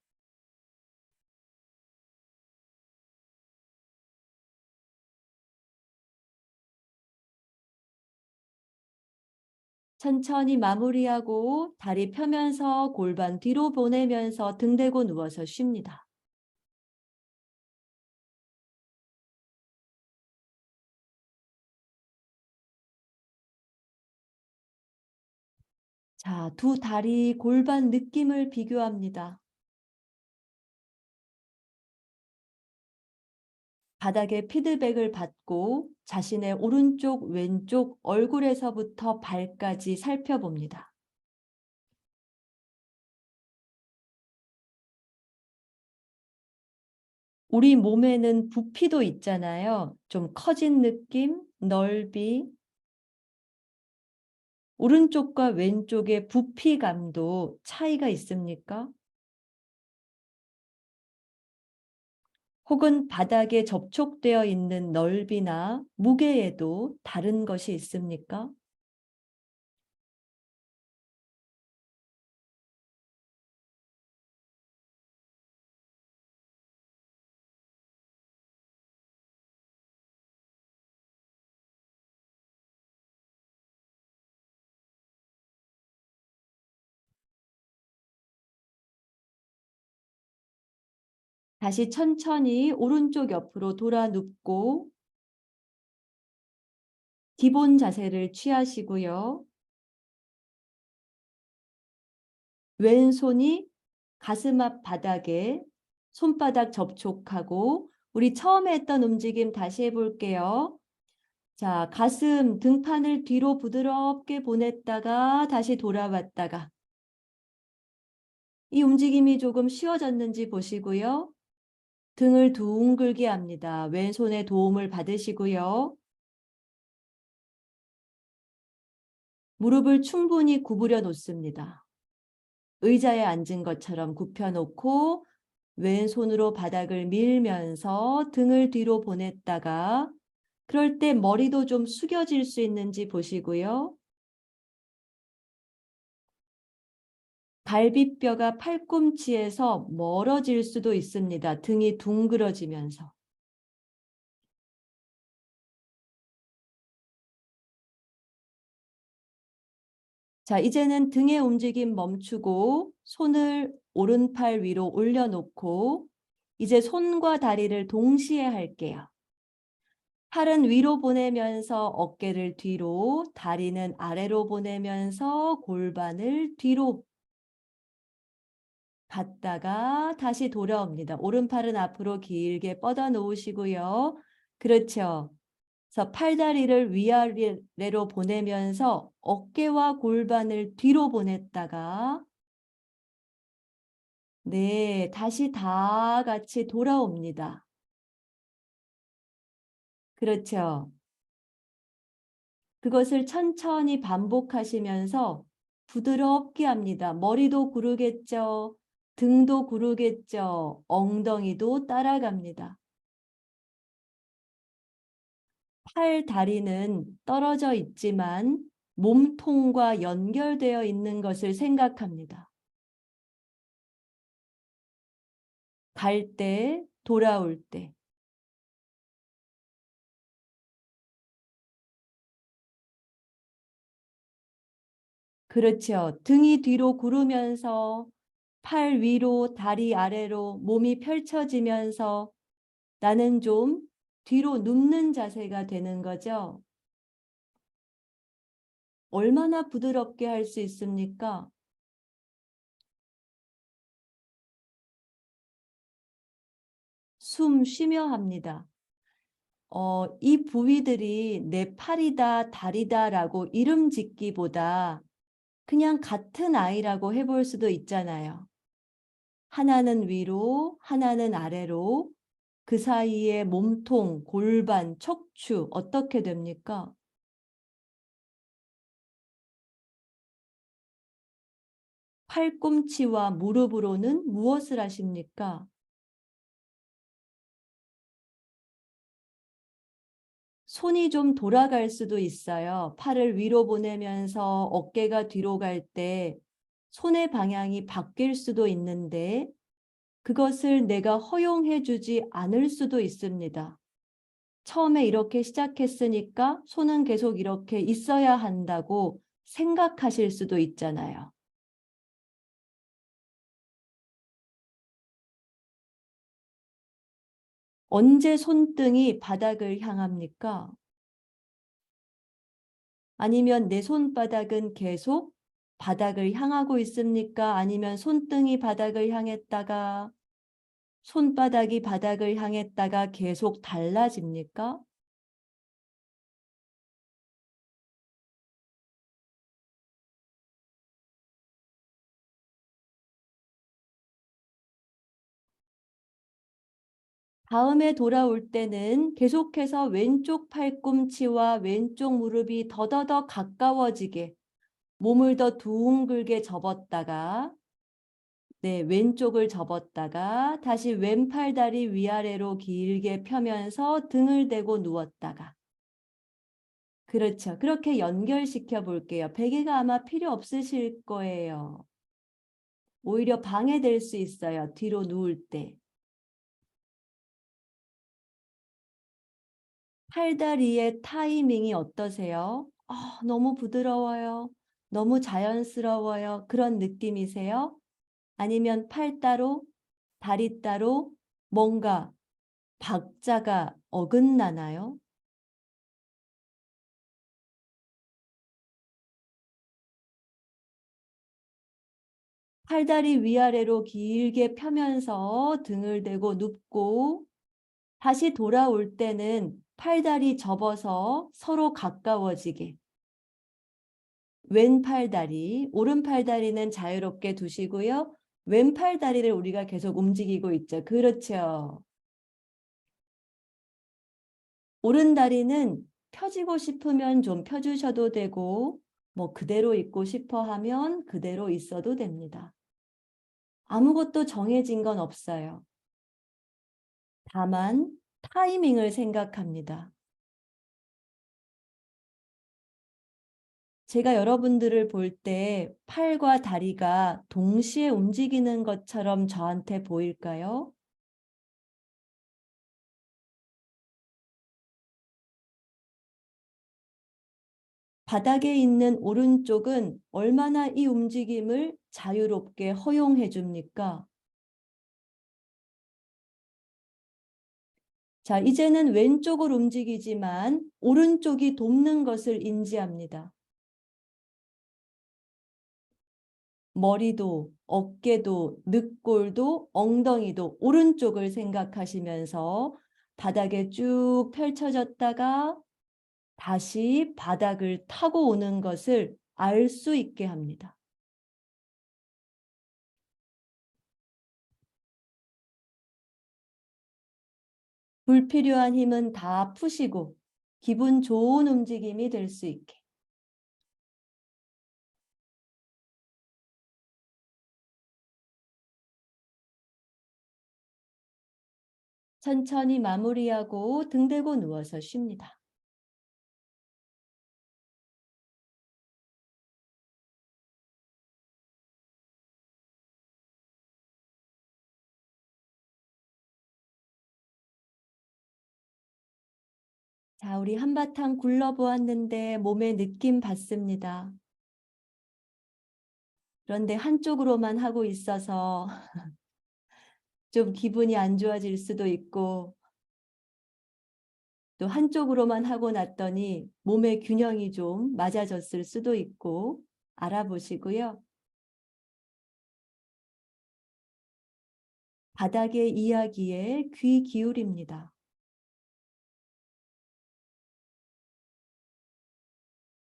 천천히 마무리하고 다리 펴면서 골반 뒤로 보내면서 등 대고 누워서 쉽니다. 자, 두 다리 골반 느낌을 비교합니다. 바닥에 피드백을 받고 자신의 오른쪽, 왼쪽 얼굴에서부터 발까지 살펴봅니다. 우리 몸에는 부피도 있잖아요. 좀 커진 느낌, 넓이. 오른쪽과 왼쪽의 부피감도 차이가 있습니까? 혹은 바닥에 접촉되어 있는 넓이나 무게에도 다른 것이 있습니까? 다시 천천히 오른쪽 옆으로 돌아 눕고 기본 자세를 취하시고요. 왼손이 가슴 앞 바닥에 손바닥 접촉하고 우리 처음에 했던 움직임 다시 해볼게요. 자, 가슴, 등판을 뒤로 부드럽게 보냈다가 다시 돌아왔다가 이 움직임이 조금 쉬워졌는지 보시고요. 등을 둥글게 합니다. 왼손의 도움을 받으시고요. 무릎을 충분히 구부려 놓습니다. 의자에 앉은 것처럼 굽혀놓고 왼손으로 바닥을 밀면서 등을 뒤로 보냈다가 그럴 때 머리도 좀 숙여질 수 있는지 보시고요. 갈비뼈가 팔꿈치에서 멀어질 수도 있습니다. 등이 둥그러지면서. 자, 이제는 등의 움직임 멈추고 손을 오른팔 위로 올려놓고 이제 손과 다리를 동시에 할게요. 팔은 위로 보내면서 어깨를 뒤로, 다리는 아래로 보내면서 골반을 뒤로 갔다가 다시 돌아옵니다. 오른팔은 앞으로 길게 뻗어 놓으시고요. 그렇죠. 그래서 팔다리를 위아래로 보내면서 어깨와 골반을 뒤로 보냈다가 네, 다시 다 같이 돌아옵니다. 그렇죠. 그것을 천천히 반복하시면서 부드럽게 합니다. 머리도 구르겠죠. 등도 구르겠죠. 엉덩이도 따라갑니다. 팔, 다리는 떨어져 있지만 몸통과 연결되어 있는 것을 생각합니다. 갈 때, 돌아올 때. 그렇죠. 등이 뒤로 구르면서 팔 위로, 다리 아래로 몸이 펼쳐지면서 나는 좀 뒤로 눕는 자세가 되는 거죠. 얼마나 부드럽게 할 수 있습니까? 숨 쉬며 합니다. 이 부위들이 내 팔이다, 다리다라고 이름 짓기보다 그냥 같은 아이라고 해볼 수도 있잖아요. 하나는 위로, 하나는 아래로, 그 사이에 몸통, 골반, 척추 어떻게 됩니까? 팔꿈치와 무릎으로는 무엇을 하십니까? 손이 좀 돌아갈 수도 있어요. 팔을 위로 보내면서 어깨가 뒤로 갈 때 손의 방향이 바뀔 수도 있는데 그것을 내가 허용해 주지 않을 수도 있습니다. 처음에 이렇게 시작했으니까 손은 계속 이렇게 있어야 한다고 생각하실 수도 있잖아요. 언제 손등이 바닥을 향합니까? 아니면 내 손바닥은 계속 바닥을 향하고 있습니까? 아니면 손등이 바닥을 향했다가 손바닥이 바닥을 향했다가 계속 달라집니까? 다음에 돌아올 때는 계속해서 왼쪽 팔꿈치와 왼쪽 무릎이 더더더 가까워지게 몸을 더 둥글게 접었다가 네, 왼쪽을 접었다가 다시 왼팔 다리 위아래로 길게 펴면서 등을 대고 누웠다가 그렇죠. 그렇게 연결시켜 볼게요. 베개가 아마 필요 없으실 거예요. 오히려 방해될 수 있어요. 뒤로 누울 때. 팔다리의 타이밍이 어떠세요? 너무 부드러워요. 너무 자연스러워요. 그런 느낌이세요? 아니면 팔 따로, 다리 따로 뭔가 박자가 어긋나나요? 팔다리 위아래로 길게 펴면서 등을 대고 눕고 다시 돌아올 때는 팔다리 접어서 서로 가까워지게 왼팔 다리, 오른팔 다리는 자유롭게 두시고요. 왼팔 다리를 우리가 계속 움직이고 있죠. 그렇죠. 오른 다리는 펴지고 싶으면 좀 펴주셔도 되고 뭐 그대로 있고 싶어 하면 그대로 있어도 됩니다. 아무것도 정해진 건 없어요. 다만 타이밍을 생각합니다. 제가 여러분들을 볼 때 팔과 다리가 동시에 움직이는 것처럼 저한테 보일까요? 바닥에 있는 오른쪽은 얼마나 이 움직임을 자유롭게 허용해 줍니까? 자, 이제는 왼쪽을 움직이지만 오른쪽이 돕는 것을 인지합니다. 머리도, 어깨도, 늑골도, 엉덩이도 오른쪽을 생각하시면서 바닥에 쭉 펼쳐졌다가 다시 바닥을 타고 오는 것을 알 수 있게 합니다. 불필요한 힘은 다 푸시고 기분 좋은 움직임이 될 수 있게. 천천히 마무리하고 등 대고 누워서 쉽니다. 자, 우리 한바탕 굴러보았는데 몸에 느낌 받습니다. 그런데 한쪽으로만 하고 있어서 좀 기분이 안 좋아질 수도 있고 또 한쪽으로만 하고 났더니 몸의 균형이 좀 맞아졌을 수도 있고 알아보시고요. 바닥의 이야기에 귀 기울입니다.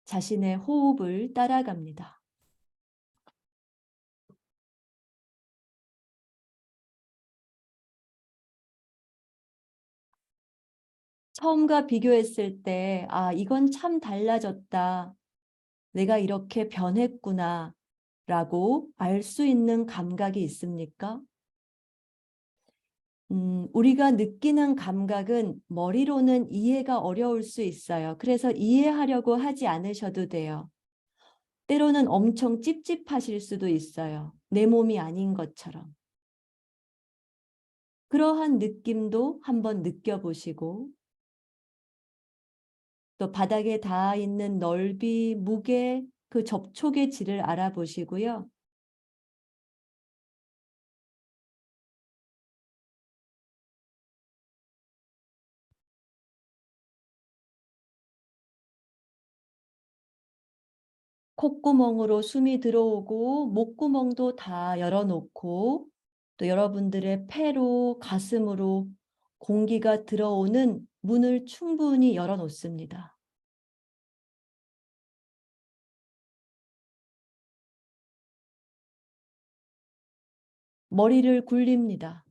자신의 호흡을 따라갑니다. 처음과 비교했을 때, 이건 참 달라졌다. 내가 이렇게 변했구나. 라고 알 수 있는 감각이 있습니까? 우리가 느끼는 감각은 머리로는 이해가 어려울 수 있어요. 그래서 이해하려고 하지 않으셔도 돼요. 때로는 엄청 찝찝하실 수도 있어요. 내 몸이 아닌 것처럼. 그러한 느낌도 한번 느껴보시고 또 바닥에 닿아 있는 넓이, 무게, 그 접촉의 질을 알아보시고요. 콧구멍으로 숨이 들어오고 목구멍도 다 열어놓고 또 여러분들의 폐로 가슴으로 공기가 들어오는 문을 충분히 열어 놓습니다. 머리를 굴립니다.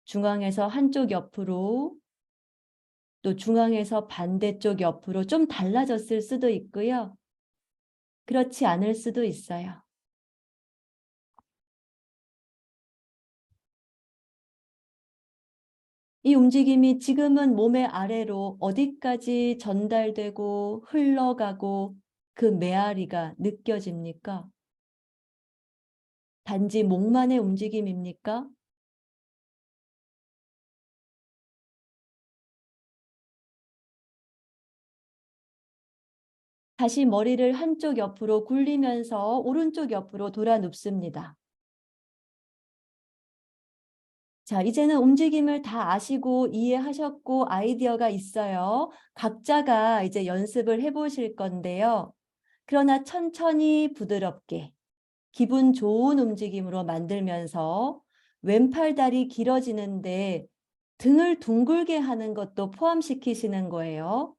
중앙에서 한쪽 옆으로, 또 중앙에서 반대쪽 옆으로. 좀 달라졌을 수도 있고요. 그렇지 않을 수도 있어요. 이 움직임이 지금은 몸의 아래로 어디까지 전달되고 흘러가고 그 메아리가 느껴집니까? 단지 목만의 움직임입니까? 다시 머리를 한쪽 옆으로 굴리면서 오른쪽 옆으로 돌아 눕습니다. 자, 이제는 움직임을 다 아시고 이해하셨고 아이디어가 있어요. 각자가 이제 연습을 해보실 건데요. 그러나 천천히 부드럽게 기분 좋은 움직임으로 만들면서 왼팔 다리 길어지는데 등을 둥글게 하는 것도 포함시키시는 거예요.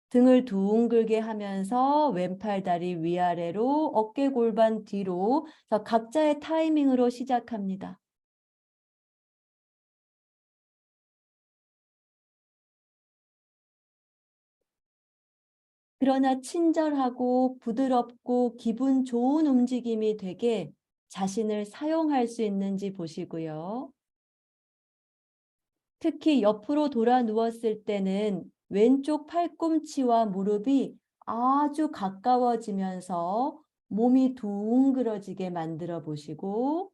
등을 둥글게 하면서 왼팔 다리 위아래로, 어깨 골반 뒤로. 각자의 타이밍으로 시작합니다. 그러나 친절하고 부드럽고 기분 좋은 움직임이 되게 자신을 사용할 수 있는지 보시고요. 특히 옆으로 돌아 누웠을 때는 왼쪽 팔꿈치와 무릎이 아주 가까워지면서 몸이 둥그러지게 만들어 보시고,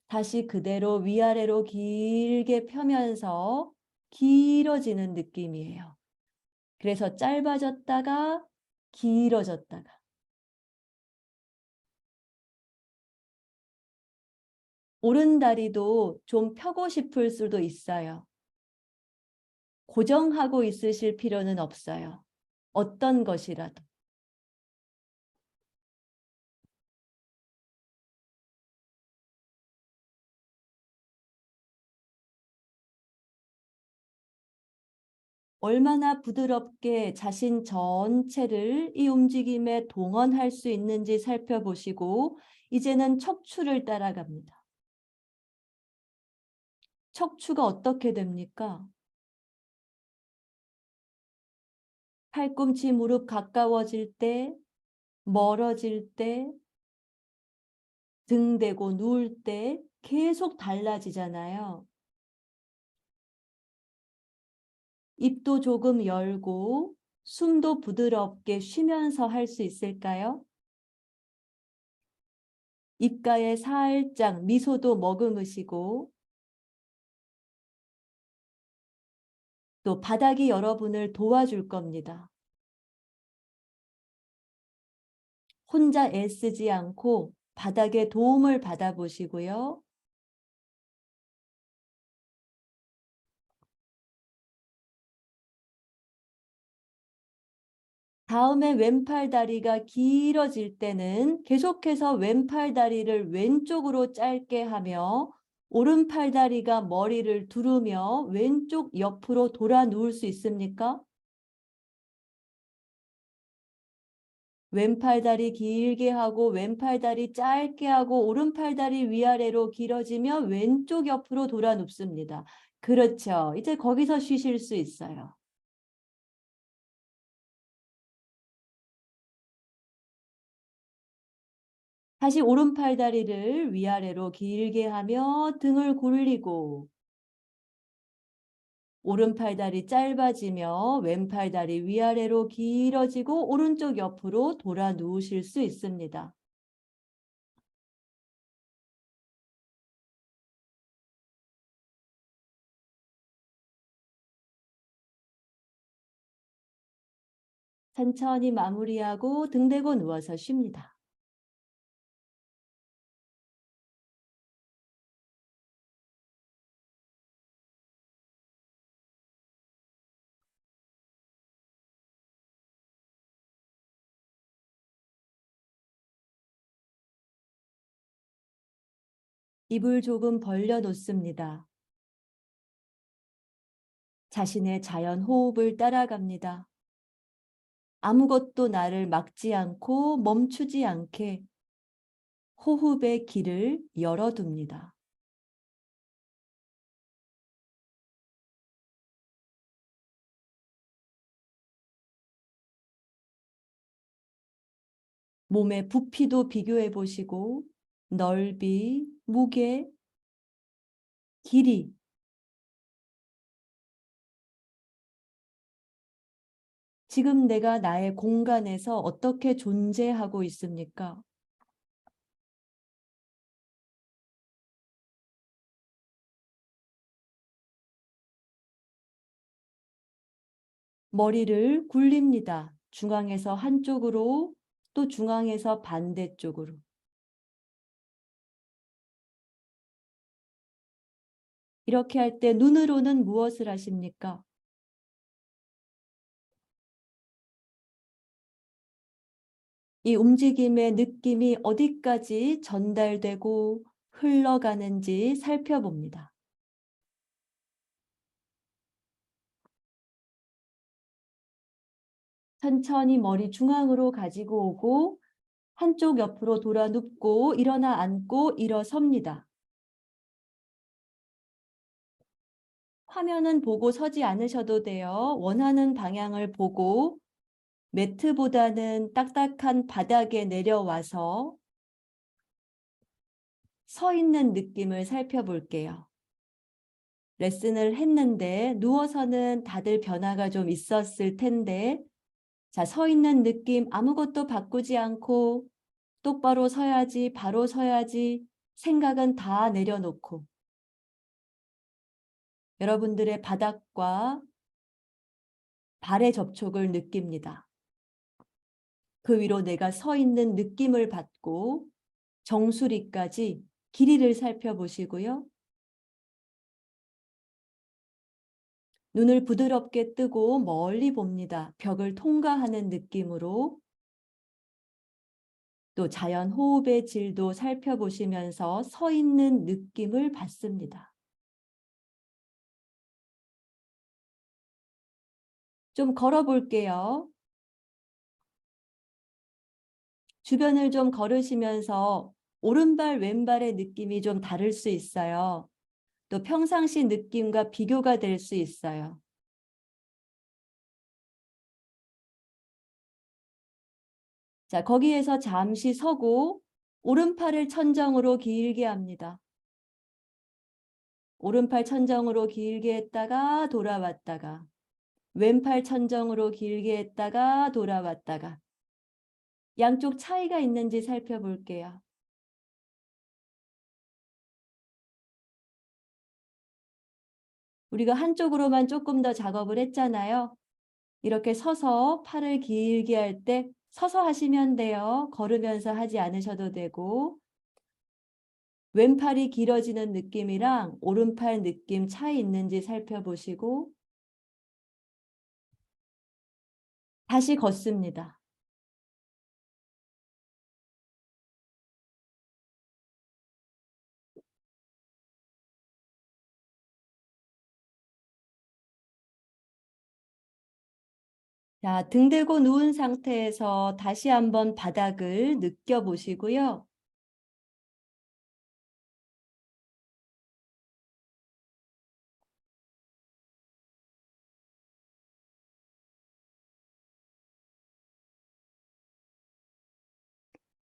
다시 그대로 위아래로 길게 펴면서 길어지는 느낌이에요. 그래서 짧아졌다가 길어졌다가. 오른다리도 좀 펴고 싶을 수도 있어요. 고정하고 있으실 필요는 없어요. 어떤 것이라도. 얼마나 부드럽게 자신 전체를 이 움직임에 동원할 수 있는지 살펴보시고, 이제는 척추를 따라갑니다. 척추가 어떻게 됩니까? 팔꿈치, 무릎 가까워질 때, 멀어질 때, 등 대고 누울 때 계속 달라지잖아요. 입도 조금 열고 숨도 부드럽게 쉬면서 할 수 있을까요? 입가에 살짝 미소도 머금으시고, 또 바닥이 여러분을 도와줄 겁니다. 혼자 애쓰지 않고 바닥의 도움을 받아보시고요. 다음에 왼팔 다리가 길어질 때는 계속해서 왼팔 다리를 왼쪽으로 짧게 하며 오른팔 다리가 머리를 두르며 왼쪽 옆으로 돌아 누울 수 있습니까? 왼팔 다리 길게 하고 왼팔 다리 짧게 하고 오른팔 다리 위아래로 길어지며 왼쪽 옆으로 돌아 눕습니다. 그렇죠. 이제 거기서 쉬실 수 있어요. 다시 오른팔 다리를 위아래로 길게 하며 등을 굴리고, 오른팔 다리 짧아지며 왼팔 다리 위아래로 길어지고 오른쪽 옆으로 돌아 누우실 수 있습니다. 천천히 마무리하고 등 대고 누워서 쉽니다. 입을 조금 벌려 놓습니다. 자신의 자연 호흡을 따라갑니다. 아무것도 나를 막지 않고 멈추지 않게 호흡의 길을 열어둡니다. 몸의 부피도 비교해 보시고 넓이, 무게, 길이, 지금 내가 나의 공간에서 어떻게 존재하고 있습니까? 머리를 굴립니다. 중앙에서 한쪽으로, 또 중앙에서 반대쪽으로. 이렇게 할 때 눈으로는 무엇을 하십니까? 이 움직임의 느낌이 어디까지 전달되고 흘러가는지 살펴봅니다. 천천히 머리 중앙으로 가지고 오고 한쪽 옆으로 돌아 눕고 일어나 앉고 일어섭니다. 화면은 보고 서지 않으셔도 돼요. 원하는 방향을 보고 매트보다는 딱딱한 바닥에 내려와서 서 있는 느낌을 살펴볼게요. 레슨을 했는데 누워서는 다들 변화가 좀 있었을 텐데, 자, 서 있는 느낌 아무것도 바꾸지 않고 똑바로 서야지, 바로 서야지 생각은 다 내려놓고 여러분들의 바닥과 발의 접촉을 느낍니다. 그 위로 내가 서 있는 느낌을 받고 정수리까지 길이를 살펴보시고요. 눈을 부드럽게 뜨고 멀리 봅니다. 벽을 통과하는 느낌으로. 또 자연 호흡의 질도 살펴보시면서 서 있는 느낌을 받습니다. 좀 걸어볼게요. 주변을 좀 걸으시면서 오른발, 왼발의 느낌이 좀 다를 수 있어요. 또 평상시 느낌과 비교가 될 수 있어요. 자, 거기에서 잠시 서고 오른팔을 천정으로 길게 합니다. 오른팔 천정으로 길게 했다가 돌아왔다가 왼팔 천정으로 길게 했다가 돌아왔다가 양쪽 차이가 있는지 살펴볼게요. 우리가 한쪽으로만 조금 더 작업을 했잖아요. 이렇게 서서 팔을 길게 할 때 서서 하시면 돼요. 걸으면서 하지 않으셔도 되고. 왼팔이 길어지는 느낌이랑 오른팔 느낌 차이 있는지 살펴보시고 다시 걷습니다. 자, 등 대고 누운 상태에서 다시 한번 바닥을 느껴보시고요.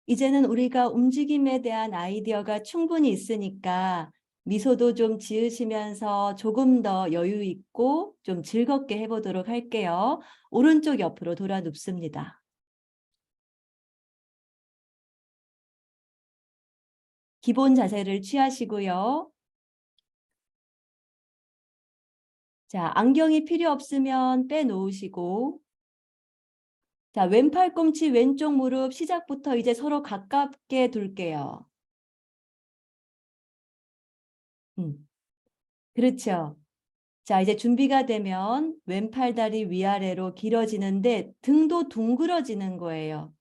이제는 우리가 움직임에 대한 아이디어가 충분히 있으니까 미소도 좀 지으시면서 조금 더 여유 있고 좀 즐겁게 해보도록 할게요. 오른쪽 옆으로 돌아 눕습니다. 기본 자세를 취하시고요. 자, 안경이 필요 없으면 빼놓으시고, 자, 왼팔 꿈치 왼쪽 무릎 시작부터 이제 서로 가깝게 둘게요. 그렇죠. 자, 이제 준비가 되면 왼팔 다리 위아래로 길어지는데 등도 둥그러지는 거예요.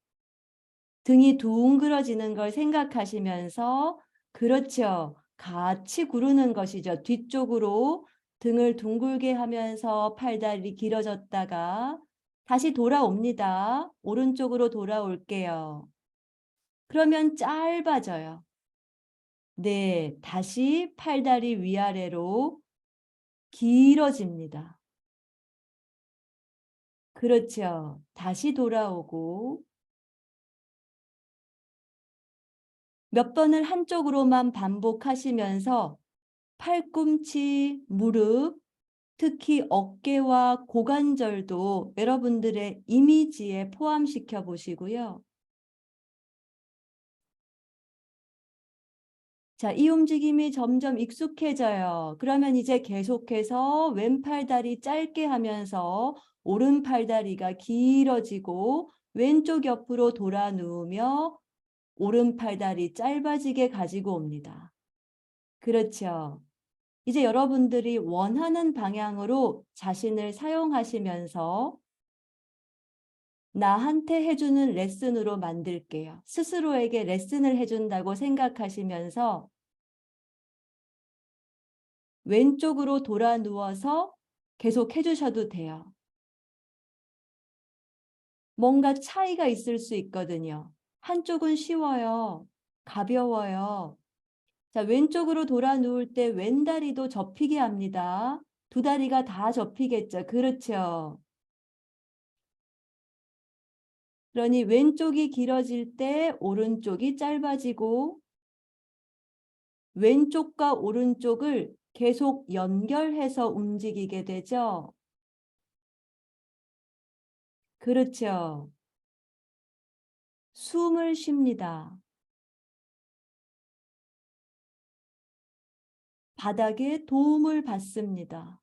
등이 둥그러지는 걸 생각하시면서, 그렇죠. 같이 구르는 것이죠. 뒤쪽으로 등을 둥글게 하면서 팔다리 길어졌다가 다시 돌아옵니다. 오른쪽으로 돌아올게요. 그러면 짧아져요. 네, 다시 팔다리 위아래로 길어집니다. 그렇죠. 다시 돌아오고 몇 번을 한쪽으로만 반복하시면서 팔꿈치, 무릎, 특히 어깨와 고관절도 여러분들의 이미지에 포함시켜 보시고요. 자, 이 움직임이 점점 익숙해져요. 그러면 이제 계속해서 왼팔 다리 짧게 하면서 오른팔 다리가 길어지고 왼쪽 옆으로 돌아 누우며 오른팔 다리 짧아지게 가지고 옵니다. 그렇죠. 이제 여러분들이 원하는 방향으로 자신을 사용하시면서 나한테 해주는 레슨으로 만들게요. 스스로에게 레슨을 해준다고 생각하시면서 왼쪽으로 돌아 누워서 계속 해주셔도 돼요. 뭔가 차이가 있을 수 있거든요. 한쪽은 쉬워요. 가벼워요. 자, 왼쪽으로 돌아 누울 때 왼다리도 접히게 합니다. 두 다리가 다 접히겠죠. 그렇죠. 그러니 왼쪽이 길어질 때 오른쪽이 짧아지고 왼쪽과 오른쪽을 계속 연결해서 움직이게 되죠. 그렇죠. 숨을 쉽니다. 바닥에 도움을 받습니다.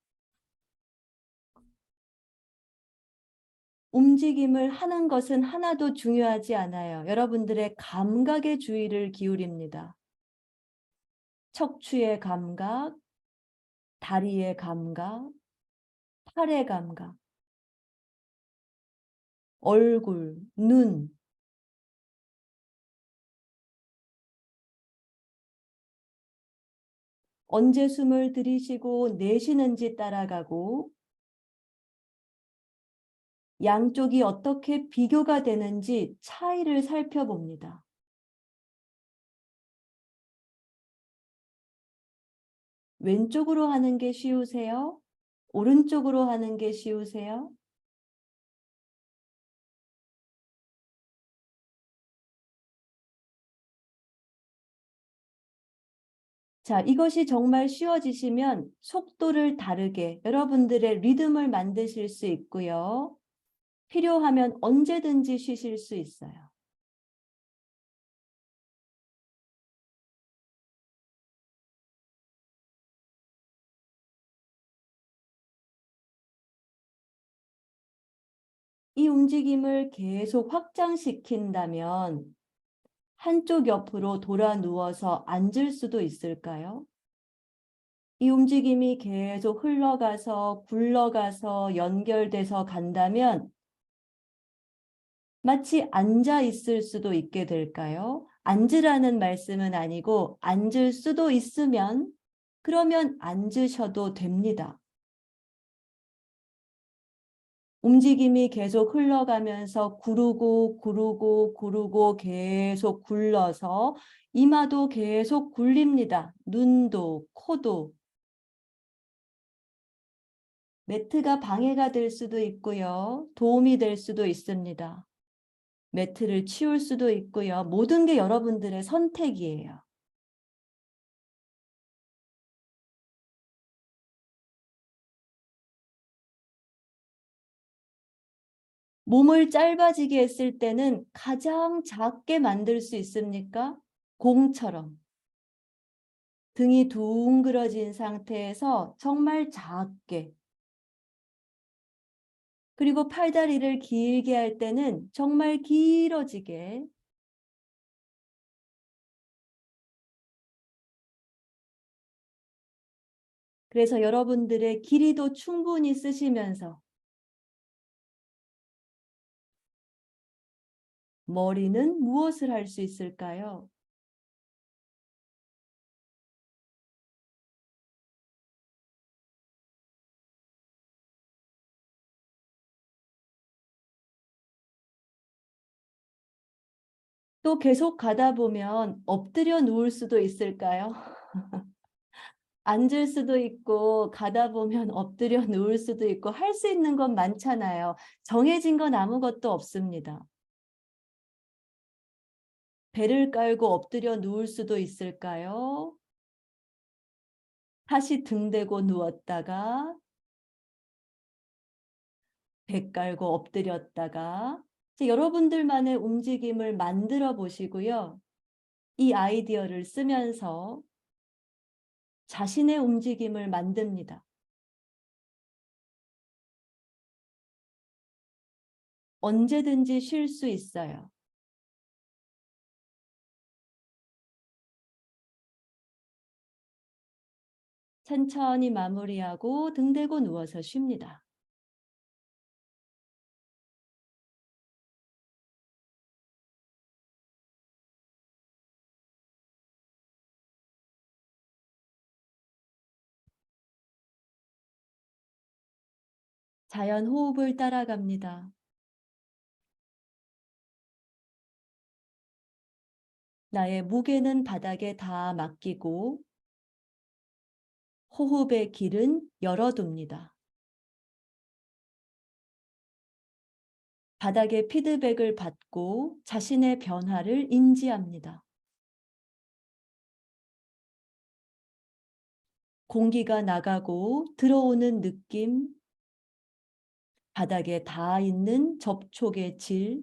움직임을 하는 것은 하나도 중요하지 않아요. 여러분들의 감각에 주의를 기울입니다. 척추의 감각, 다리의 감각, 팔의 감각, 얼굴, 눈. 언제 숨을 들이쉬고 내쉬는지 따라가고 양쪽이 어떻게 비교가 되는지 차이를 살펴봅니다. 왼쪽으로 하는 게 쉬우세요? 오른쪽으로 하는 게 쉬우세요? 자, 이것이 정말 쉬워지시면 속도를 다르게 여러분들의 리듬을 만드실 수 있고요. 필요하면 언제든지 쉬실 수 있어요. 이 움직임을 계속 확장시킨다면 한쪽 옆으로 돌아 누워서 앉을 수도 있을까요? 이 움직임이 계속 흘러가서 굴러가서 연결돼서 간다면 마치 앉아 있을 수도 있게 될까요? 앉으라는 말씀은 아니고 앉을 수도 있으면 그러면 앉으셔도 됩니다. 움직임이 계속 흘러가면서 구르고 구르고 구르고 계속 굴러서 이마도 계속 굴립니다. 눈도 코도. 매트가 방해가 될 수도 있고요. 도움이 될 수도 있습니다. 매트를 치울 수도 있고요. 모든 게 여러분들의 선택이에요. 몸을 짧아지게 했을 때는 가장 작게 만들 수 있습니까? 공처럼. 등이 둥그러진 상태에서 정말 작게. 그리고 팔다리를 길게 할 때는 정말 길어지게. 그래서 여러분들의 길이도 충분히 쓰시면서 머리는 무엇을 할 수 있을까요? 또 계속 가다 보면 엎드려 누울 수도 있을까요? 앉을 수도 있고 가다 보면 엎드려 누울 수도 있고 할 수 있는 건 많잖아요. 정해진 건 아무것도 없습니다. 배를 깔고 엎드려 누울 수도 있을까요? 다시 등 대고 누웠다가 배 깔고 엎드렸다가 이제 여러분들만의 움직임을 만들어 보시고요. 이 아이디어를 쓰면서 자신의 움직임을 만듭니다. 언제든지 쉴 수 있어요. 천천히 마무리하고 등 대고 누워서 쉽니다. 자연 호흡을 따라갑니다. 나의 무게는 바닥에 다 맡기고 호흡의 길은 열어둡니다. 바닥의 피드백을 받고 자신의 변화를 인지합니다. 공기가 나가고 들어오는 느낌, 바닥에 닿아 있는 접촉의 질,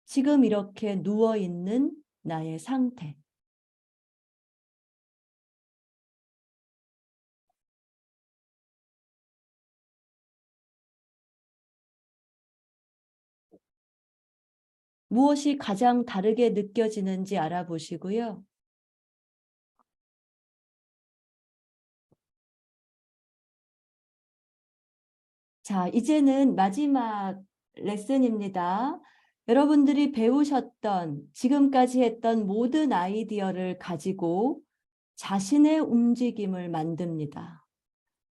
지금 이렇게 누워 있는 나의 상태. 무엇이 가장 다르게 느껴지는지 알아보시고요. 자, 이제는 마지막 레슨입니다. 여러분들이 배우셨던 지금까지 했던 모든 아이디어를 가지고 자신의 움직임을 만듭니다.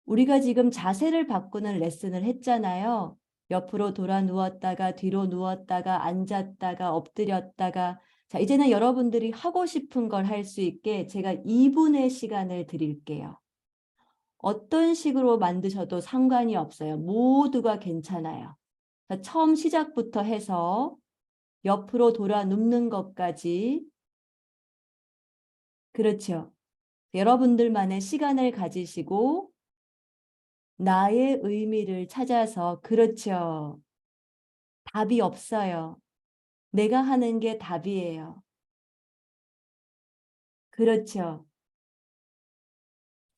우리가 지금 자세를 바꾸는 레슨을 했잖아요. 옆으로 돌아 누웠다가 뒤로 누웠다가 앉았다가 엎드렸다가 자, 이제는 여러분들이 하고 싶은 걸 할 수 있게 제가 2분의 시간을 드릴게요. 어떤 식으로 만드셔도 상관이 없어요. 모두가 괜찮아요. 처음 시작부터 해서 옆으로 돌아 눕는 것까지 그렇죠. 여러분들만의 시간을 가지시고 나의 의미를 찾아서 그렇죠. 답이 없어요. 내가 하는 게 답이에요. 그렇죠.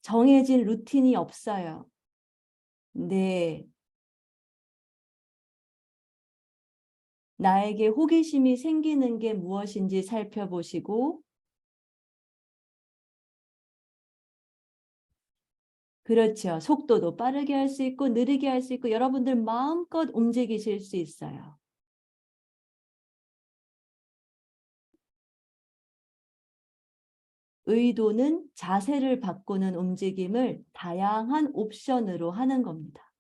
정해진 루틴이 없어요. 네. 나에게 호기심이 생기는 게 무엇인지 살펴보시고 그렇죠. 속도도 빠르게 할 수 있고 느리게 할 수 있고 여러분들 마음껏 움직이실 수 있어요. 의도는 자세를 바꾸는 움직임을 다양한 옵션으로 하는 겁니다.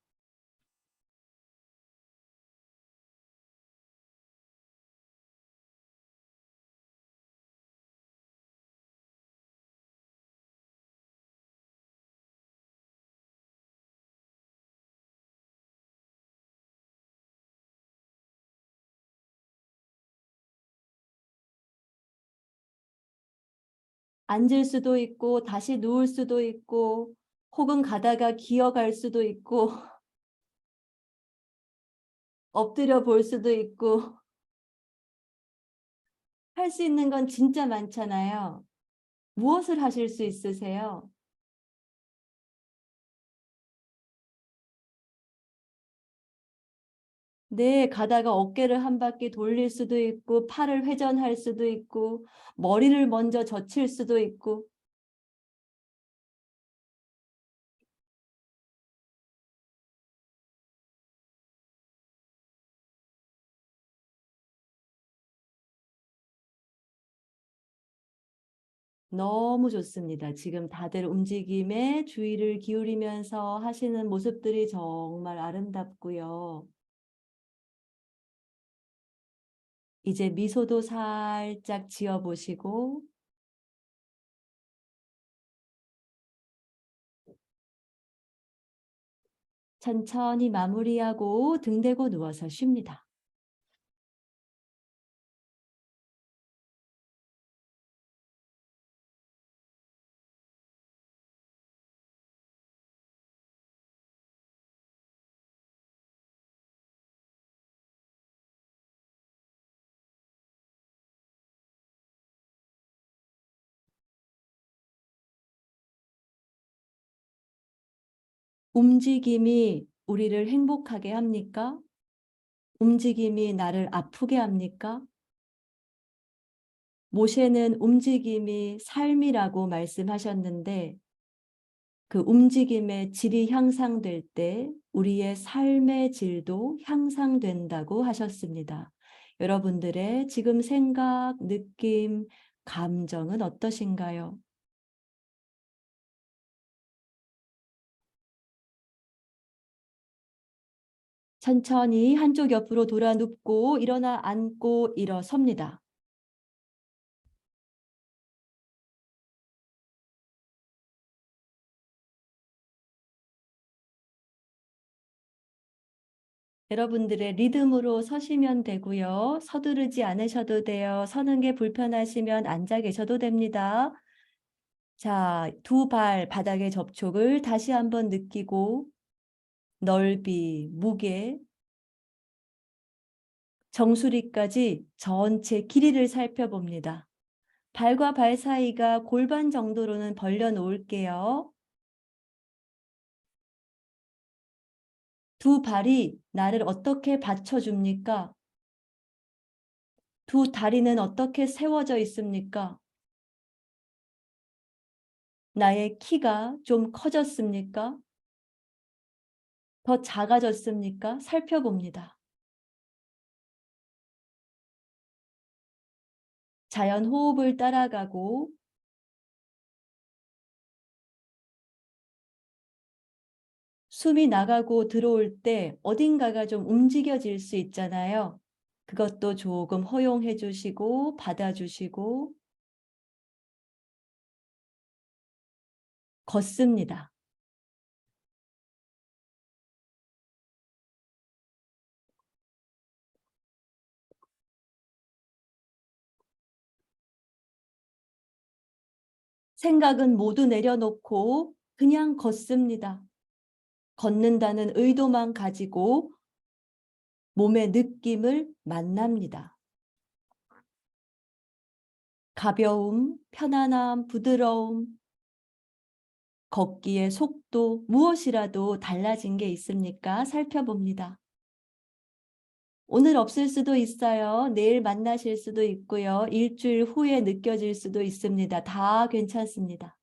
앉을 수도 있고 다시 누울 수도 있고 혹은 가다가 기어갈 수도 있고 엎드려 볼 수도 있고 할 수 있는 건 진짜 많잖아요. 무엇을 하실 수 있으세요? 네, 가다가 어깨를 한 바퀴 돌릴 수도 있고 팔을 회전할 수도 있고 머리를 먼저 젖힐 수도 있고 너무 좋습니다. 지금 다들 움직임에 주의를 기울이면서 하시는 모습들이 정말 아름답고요. 이제 미소도 살짝 지어보시고 천천히 마무리하고 등 대고 누워서 쉽니다. 움직임이 우리를 행복하게 합니까? 움직임이 나를 아프게 합니까? 모세는 움직임이 삶이라고 말씀하셨는데 그 움직임의 질이 향상될 때 우리의 삶의 질도 향상된다고 하셨습니다. 여러분들의 지금 생각, 느낌, 감정은 어떠신가요? 천천히 한쪽 옆으로 돌아 눕고 일어나 앉고 일어섭니다. 여러분들의 리듬으로 서시면 되고요. 서두르지 않으셔도 돼요. 서는 게 불편하시면 앉아 계셔도 됩니다. 자, 두 발 바닥에 접촉을 다시 한번 느끼고 넓이, 무게, 정수리까지 전체 길이를 살펴봅니다. 발과 발 사이가 골반 정도로는 벌려 놓을게요. 두 발이 나를 어떻게 받쳐줍니까? 두 다리는 어떻게 세워져 있습니까? 나의 키가 좀 커졌습니까? 더 작아졌습니까? 살펴봅니다. 자연 호흡을 따라가고 숨이 나가고 들어올 때 어딘가가 좀 움직여질 수 있잖아요. 그것도 조금 허용해 주시고 받아주시고 걷습니다. 생각은 모두 내려놓고 그냥 걷습니다. 걷는다는 의도만 가지고 몸의 느낌을 만납니다. 가벼움, 편안함, 부드러움, 걷기의 속도, 무엇이라도 달라진 게 있습니까? 살펴봅니다. 오늘 없을 수도 있어요. 내일 만나실 수도 있고요. 일주일 후에 느껴질 수도 있습니다. 다 괜찮습니다.